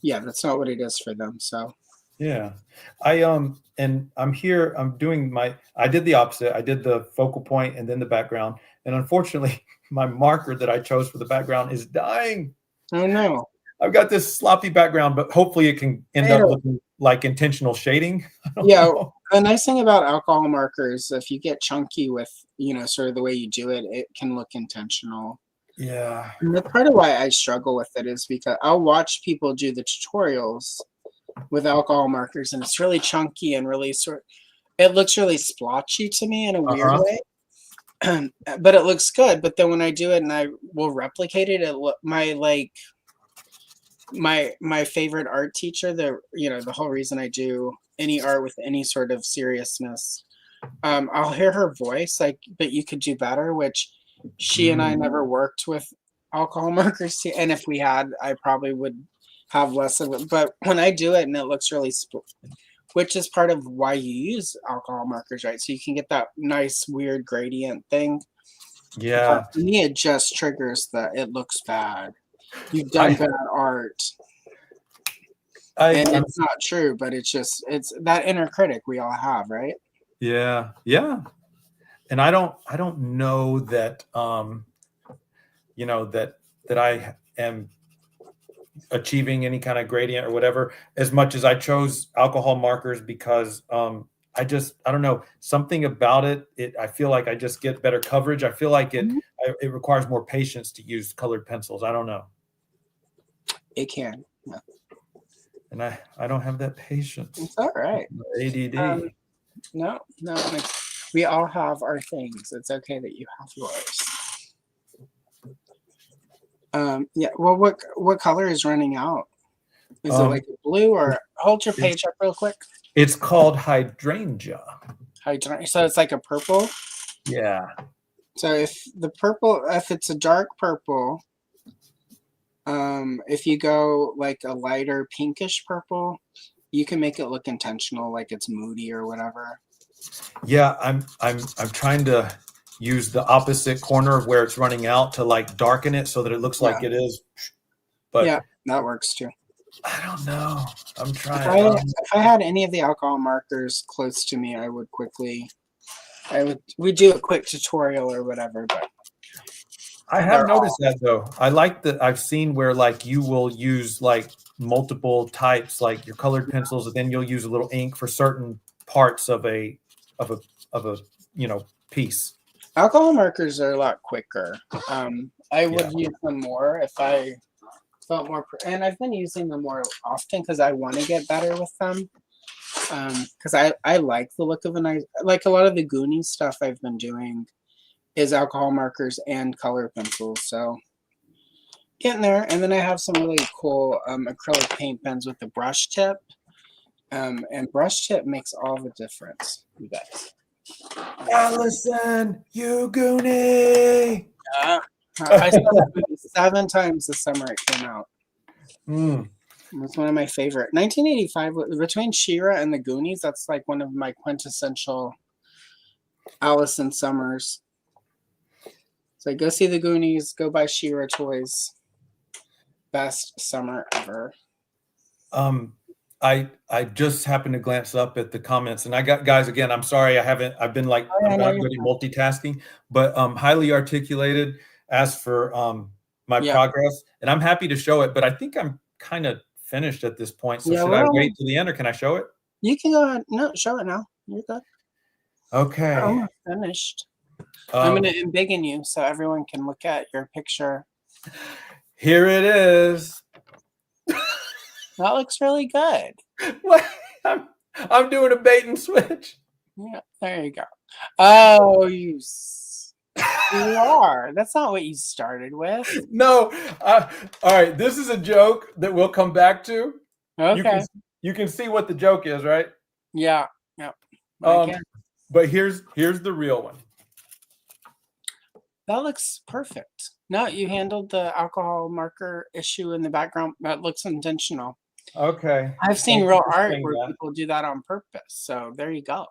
yeah, that's not what it is for them. So Yeah. And I'm here, I did the opposite. I did the focal point and then the background. And unfortunately, my marker that I chose for the background is dying. oh no. I've got this sloppy background, but hopefully it can end up looking like intentional shading. Yeah, the nice thing about alcohol markers, if you get chunky with, sort of the way you do it, it can look intentional. Yeah. And that's part of why I struggle with it is because I'll watch people do the tutorials with alcohol markers, and it's really chunky and really it looks really splotchy to me in a weird way. But it looks good. But then when I do it and I will replicate it, my favorite art teacher, the whole reason I do any art with any sort of seriousness, I'll hear her voice like, but you could do better, which she and I never worked with alcohol markers, and if we had, I probably would have less of it. But when I do it and it looks really which is part of why you use alcohol markers, right? So you can get that nice weird gradient thing. Yeah. But to me, it just triggers that it looks bad. You've done bad art. And it's not true, but it's that inner critic we all have, right? Yeah. Yeah. And I don't know that, that I am achieving any kind of gradient or whatever, as much as I chose alcohol markers because I don't know, something about it. I feel like I just get better coverage. I feel like it requires more patience to use colored pencils. I don't know. It can. Yeah. And I don't have that patience. It's all right. ADD. No. We all have our things. It's okay that you have yours. Yeah. Well, what color is running out? Is it like a blue or hold your page up real quick? It's called hydrangea. So it's like a purple. Yeah. So if it's a dark purple, if you go like a lighter pinkish purple, you can make it look intentional, like it's moody or whatever. Yeah, I'm trying to use the opposite corner of where it's running out to like darken it so that it looks like it is. But yeah, that works too. I don't know. I'm trying. If I had any of the alcohol markers close to me, we'd do a quick tutorial or whatever, but I have noticed that though. I like that I've seen where like you will use like multiple types, like your colored pencils, and then you'll use a little ink for certain parts of a piece. Alcohol markers are a lot quicker. I would use them more if I felt more, and I've been using them more often because I want to get better with them. Because I like the look of like a lot of the Goonies stuff I've been doing is alcohol markers and color pencils. So getting there. And then I have some really cool acrylic paint pens with the brush tip. And brush tip makes all the difference, you guys. Allison, you Goonie. I saw that movie 7 times this summer it came out. It's one of my favorite. 1985, between She-Ra and the Goonies, that's like one of my quintessential Allison summers. So go see the Goonies, go buy She-Ra toys. Best summer ever. I just happened to glance up at the comments, and I got, guys, again, I'm sorry, I've been like, I'm not good at multitasking, but highly articulated as for my progress, and I'm happy to show it, but I think I'm kind of finished at this point. So should I wait till the end, or can I show it? You can go ahead. No, show it now. You're good. Okay. We're almost finished. I'm going to embiggen you so everyone can look at your picture. Here it is. That looks really good. What? I'm doing a bait and switch. Yeah, there you go. Oh, you are. That's not what you started with. No. All right. This is a joke that we'll come back to. Okay. You can see what the joke is, right? Yeah. But here's the real one. That looks perfect. No, you handled the alcohol marker issue in the background. That looks intentional. Okay. I've seen real art where people do that on purpose. So there you go.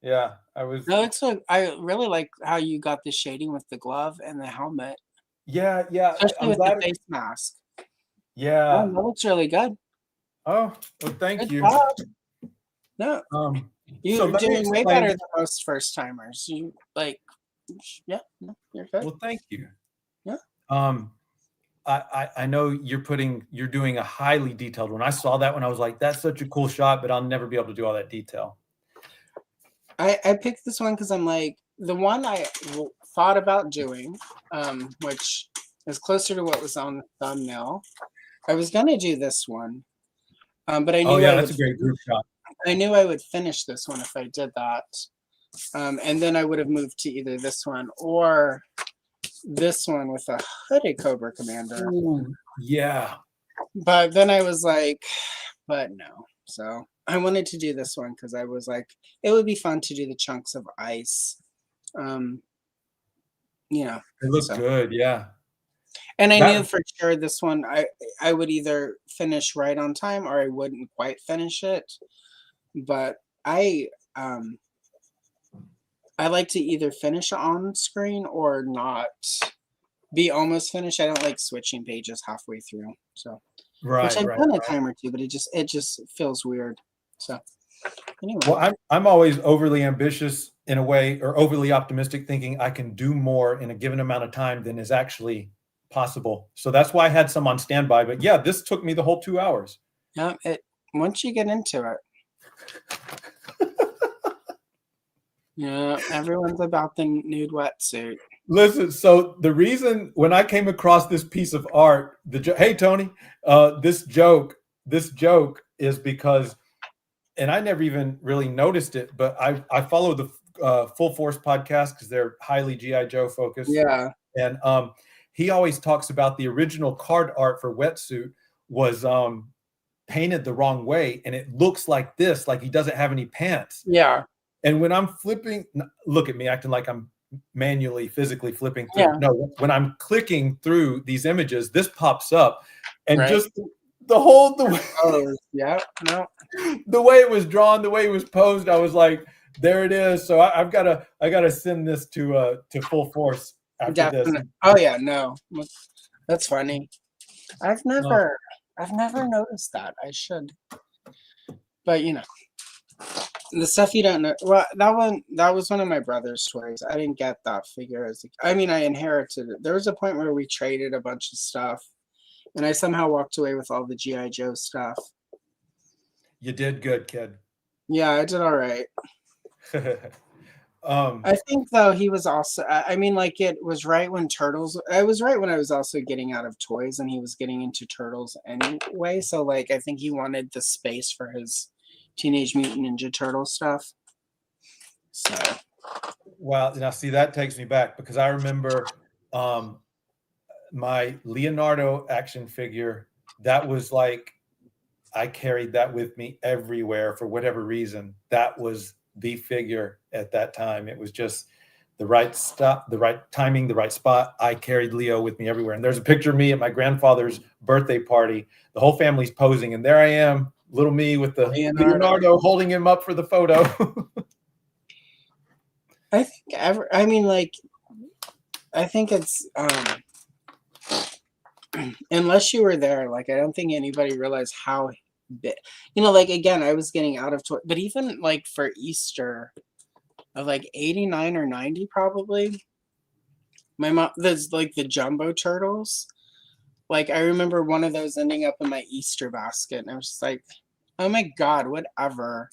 Yeah, I was. No, I really like how you got the shading with the glove and the helmet. Yeah. Especially with the face mask. Yeah. Oh, that looks really good. Oh, well, thank Good you. job. No, Um, you're let me doing way explain- better than most first timers. You like, yeah, no, you're good. Well, thank you. Yeah. I know you're doing a highly detailed one. I saw that one. I was like, that's such a cool shot, but I'll never be able to do all that detail. I picked this one because I'm like, the one I thought about doing, which is closer to what was on the thumbnail. I was gonna do this one, but I knew Oh yeah, that's a great group shot. I knew I would finish this one if I did that, and then I would have moved to either this one or this one with a hooded Cobra Commander. Ooh, yeah. But then I was like, but no. So I wanted to do this one because I was like, it would be fun to do the chunks of ice. Yeah. It looks good, yeah. And I knew for sure this one I would either finish right on time or I wouldn't quite finish it. But I like to either finish on screen or not be almost finished. I don't like switching pages halfway through. So which I've done a time or two, but it just feels weird. So anyway. Well, I'm always overly ambitious in a way, or overly optimistic, thinking I can do more in a given amount of time than is actually possible. So that's why I had some on standby. But yeah, this took me the whole 2 hours. Yeah, once you get into it. Yeah, everyone's about the nude wetsuit. Listen, so the reason when I came across this piece of art, hey Tony, this joke is because, and I never even really noticed it, but I follow the Full Force podcast because they're highly GI Joe focused. Yeah, and he always talks about the original card art for Wetsuit was painted the wrong way, and it looks like this, like he doesn't have any pants. Yeah. And when I'm flipping, look at me acting like I'm manually, physically flipping through. Yeah. No, when I'm clicking through these images, this pops up, and Right. just the way, Oh, yeah, no. the way it was drawn, the way it was posed, I was like, there it is. So I gotta send this to Full Force after Definitely. this. Oh yeah, no, that's funny. I've never noticed that. I should, but you know, the stuff you don't know. Well, that was one of my brother's toys. I didn't get that figure I inherited it. There was a point where we traded a bunch of stuff, and I somehow walked away with all the GI Joe stuff. You did good, kid. Yeah, I did all right. I think though he was also. Like it was right when Turtles. I was right when I was also getting out of toys, and he was getting into Turtles anyway. So like, I think he wanted the space for his Teenage Mutant Ninja Turtle stuff. So. Well, now see, that takes me back because I remember my Leonardo action figure. That was like, I carried that with me everywhere for whatever reason. That was the figure at that time. It was just the right stuff, the right timing, the right spot. I carried Leo with me everywhere. And there's a picture of me at my grandfather's birthday party. The whole family's posing, and there I am, little me with the Leonardo holding him up for the photo. I think it's unless you were there, like I don't think anybody realized how big, like again, I was getting out of toy, but even like for Easter of like 89 or 90 probably, my mom, there's like the jumbo turtles. Like I remember one of those ending up in my Easter basket, and I was just like, oh my god, whatever.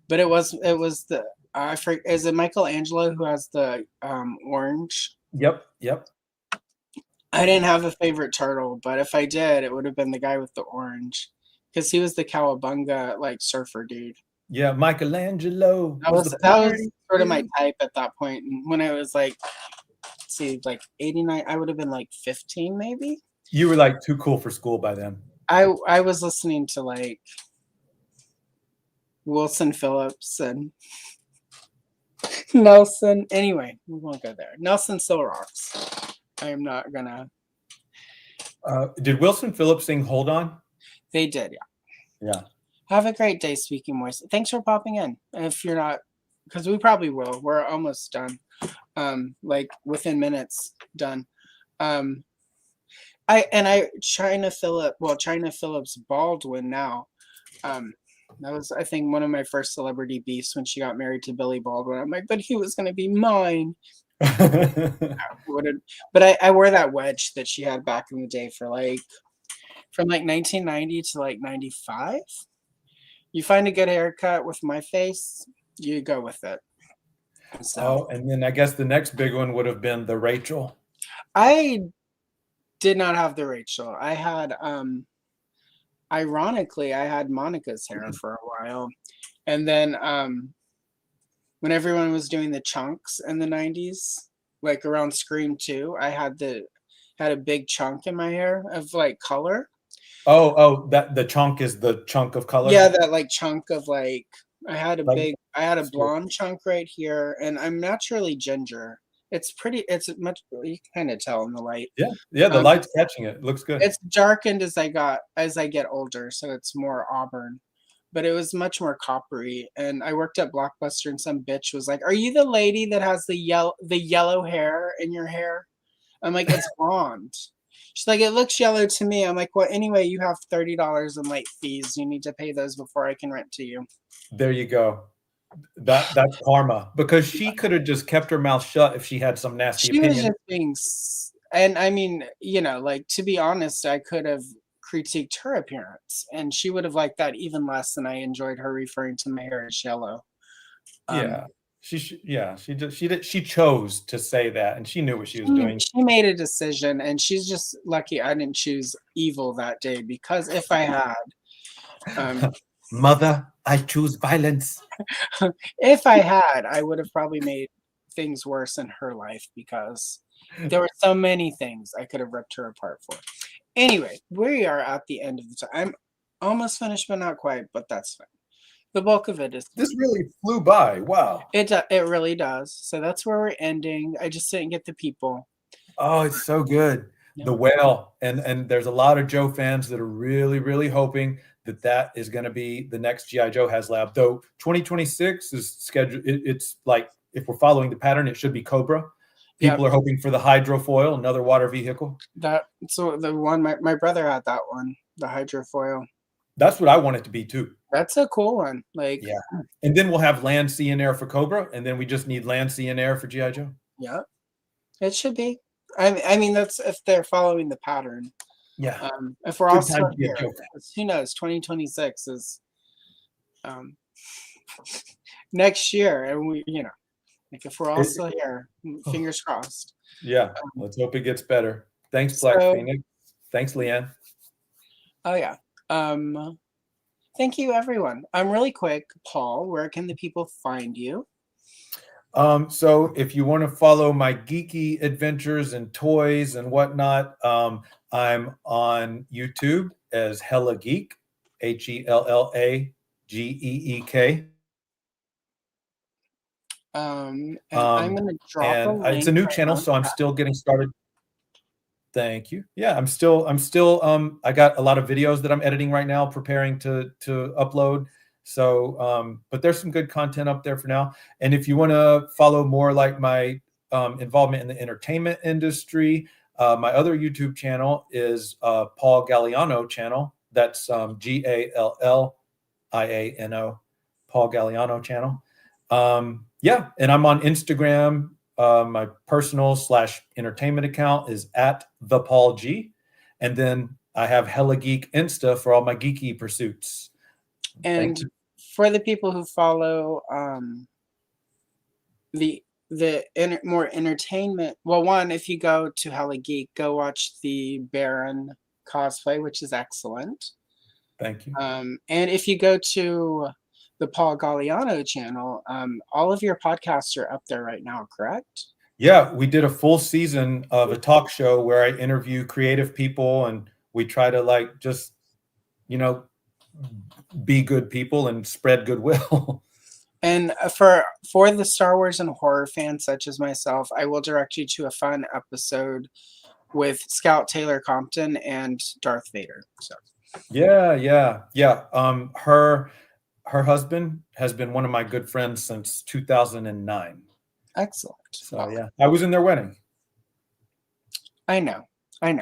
But it was the I forget, is it Michelangelo who has the orange? Yep. I didn't have a favorite turtle, but if I did, it would have been the guy with the orange, because he was the cowabunga like surfer dude. Yeah, Michelangelo. That was sort of my type at that point. And when I was like, like 89, I would have been like 15 maybe. You were like too cool for school by then. I was listening to like Wilson Phillips and Nelson. Anyway, we won't go there. Nelson still rocks. I am not gonna. Did Wilson Phillips sing "Hold On"? They did, yeah. Yeah. Have a great day, Speaking Voice. Thanks for popping in. If you're not, because we probably will. We're almost done. Like within minutes, done. China Phillips Baldwin now That was, I think, one of my first celebrity beefs when she got married to Billy Baldwin. I'm like, but he was going to be mine. But I wore that wedge that she had back in the day for like, from like 1990 to like 95. You find a good haircut with my face, you go with it. So and then I guess the next big one would have been the Rachel. I did not have the Rachel. I had, ironically, I had Monica's hair for a while. And then when everyone was doing the chunks in the 90s, like around Scream 2, I had a big chunk in my hair of like color. Oh, that the chunk is the chunk of color. Yeah, that like chunk of like I had a Sure. blonde chunk right here, and I'm naturally ginger. It's much, you can kind of tell in the light. Yeah, the light's catching it. It looks good. It's darkened as I get older, so it's more auburn. But it was much more coppery. And I worked at Blockbuster, and some bitch was like, "Are you the lady that has the yellow hair in your hair?" I'm like, "It's blonde." She's like, "It looks yellow to me." I'm like, "Well, anyway, you have $30 in late fees. You need to pay those before I can rent to you." There you go. That's karma, because she could have just kept her mouth shut if she had some nasty She was opinion. just being, and I mean, like, to be honest, I could have critiqued her appearance, and she would have liked that even less than I enjoyed her referring to my hair as yellow. Yeah, she chose to say that, and she knew what she was doing. She made a decision, and she's just lucky I didn't choose evil that day, because if I had, Mother, I choose violence. if I had, I would have probably made things worse in her life, because there were so many things I could have ripped her apart for. Anyway, we are at the end of the time. I'm almost finished, but not quite, but that's fine. The bulk of it is This really flew by. Wow. it really does. So that's where we're ending. I just didn't get the people. Oh, it's so good. Yeah. The Whale, and there's a lot of Joe fans that are really, really hoping that is going to be the next G.I. Joe HasLab. Though 2026 is scheduled. It's like, if we're following the pattern, it should be Cobra. People are hoping for the hydrofoil, another water vehicle. So the one my brother had, that one, the hydrofoil. That's what I want it to be too. That's a cool one. Like, yeah. And then we'll have land, sea, and air for Cobra, and then we just need land, sea, and air for G.I. Joe. Yeah, it should be. I mean, that's if they're following the pattern. Yeah. If we're all still here, who knows? 2026 is next year, and we, like, if we're all still here, fingers crossed. Yeah, let's hope it gets better. Thanks, Black Phoenix. Thanks, Leanne. Oh yeah. Thank you, everyone. Really quick, Paul, where can the people find you? So if you want to follow my geeky adventures and toys and whatnot, I'm on YouTube as Hella-Geek, HellaGeek. And I'm going to drop a link. It's a new channel, so I'm still getting started. Thank you. Yeah, I'm still I got a lot of videos that I'm editing right now, preparing to upload. So, but there's some good content up there for now. And if you want to follow more like my involvement in the entertainment industry, my other YouTube channel is Paul Galliano channel. That's Galliano, Paul Galliano channel. Yeah, and I'm on Instagram. My personal / entertainment account is @thePaulG, and then I have Hella-Geek Insta for all my geeky pursuits. And for the people who follow more entertainment, well, one, if you go to Hella-Geek, go watch the Baron cosplay, which is excellent. Thank you. And if you go to the Paul Galliano channel, all of your podcasts are up there right now, correct? Yeah, we did a full season of a talk show where I interview creative people, and we try to just, be good people and spread goodwill. And for the Star Wars and horror fans such as myself, I will direct you to a fun episode with Scout Taylor Compton and Darth Vader. So Yeah. Her husband has been one of my good friends since 2009. Excellent. So yeah, I was in their wedding. I know. You're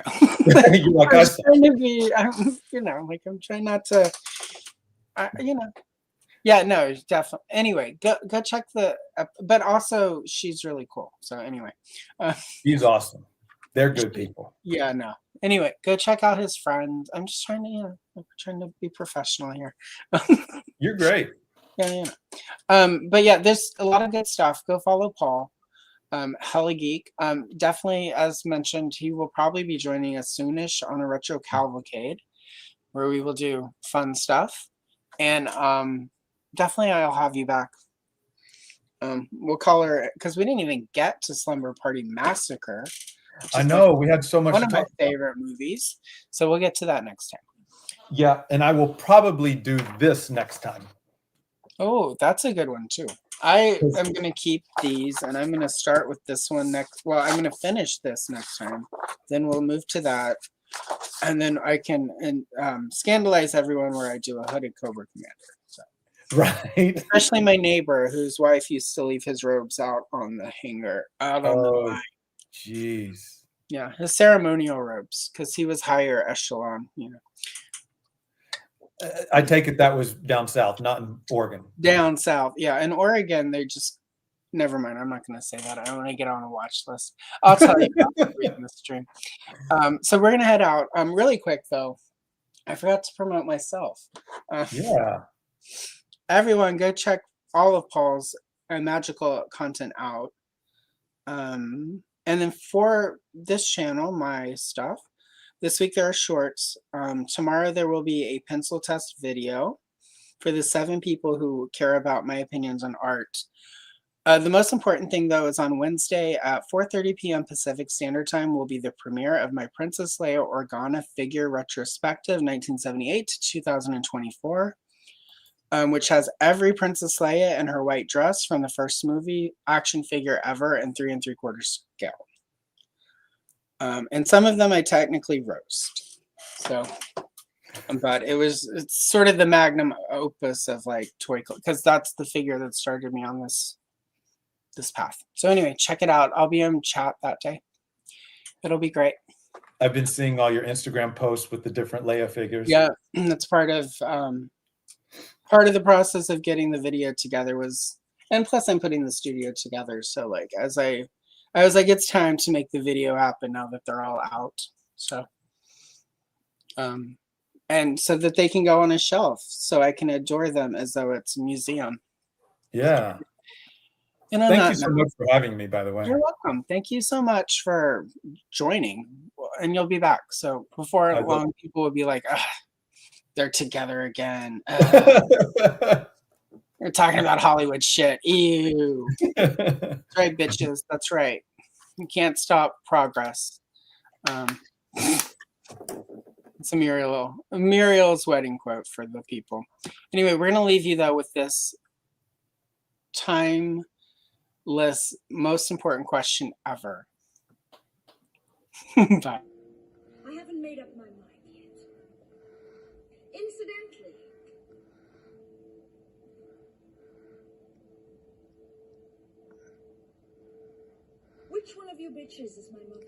like, I'm trying to be, I'm trying not to You know. Yeah, no, definitely. Anyway, go check but also she's really cool. So anyway, He's awesome. They're good people. yeah, no. Anyway, go check out his friends. I'm just trying to, trying to be professional here. You're great. Yeah. But yeah, there's a lot of good stuff. Go follow Paul. Hella-Geek. Definitely, as mentioned, he will probably be joining us soonish on a retro cavalcade where we will do fun stuff. And definitely I'll have you back. We'll call her because we didn't even get to Slumber Party Massacre. I know we had so much. One of my favorite movies. So we'll get to that next time. Yeah, and I will probably do this next time. Oh, that's a good one too. I am going to keep these and I'm going to start with this one next. Well, I'm going to finish this next time. Then we'll move to that. And then I can scandalize everyone where I do a hooded Cobra Commander. So. Right. Especially my neighbor whose wife used to leave his robes out on the hanger. I don't know why. Jeez. Yeah, his ceremonial robes because he was higher echelon, I take it that was down south, not in Oregon. Down south, yeah. In Oregon, they just never mind. I'm not going to say that. I don't want to get on a watch list. I'll tell you about it in the stream. So we're going to head out. Really quick though, I forgot to promote myself. Yeah. Everyone, go check all of Paul's magical content out. And then for this channel, my stuff. This week there are shorts. Tomorrow there will be a pencil test video for the 7 people who care about my opinions on art. The most important thing though is on Wednesday at 4:30 p.m. Pacific Standard Time will be the premiere of my Princess Leia Organa figure retrospective 1978 to 2024, which has every Princess Leia in her white dress from the first movie action figure ever in 3 3/4 scale. And some of them I technically roast. So, but it's sort of the magnum opus of like toy, because that's the figure that started me on this path. So anyway, check it out. I'll be in chat that day. It'll be great. I've been seeing all your Instagram posts with the different Leia figures. Yeah, that's part of the process of getting the video together was, and plus I'm putting the studio together. So like I was like, it's time to make the video happen now that they're all out. So, and so that they can go on a shelf so I can adore them as though it's a museum. Yeah. And thank you so much for having me, by the way. You're welcome. Thank you so much for joining, and you'll be back. So before long, people will be like, they're together again. You're talking about Hollywood shit. Ew. That's right, bitches. That's right. You can't stop progress. It's a Muriel's wedding quote for the people. Anyway, we're going to leave you, though, with this timeless, most important question ever. Bye. I haven't made up my mind yet. Incidentally, which one of you bitches is my mother?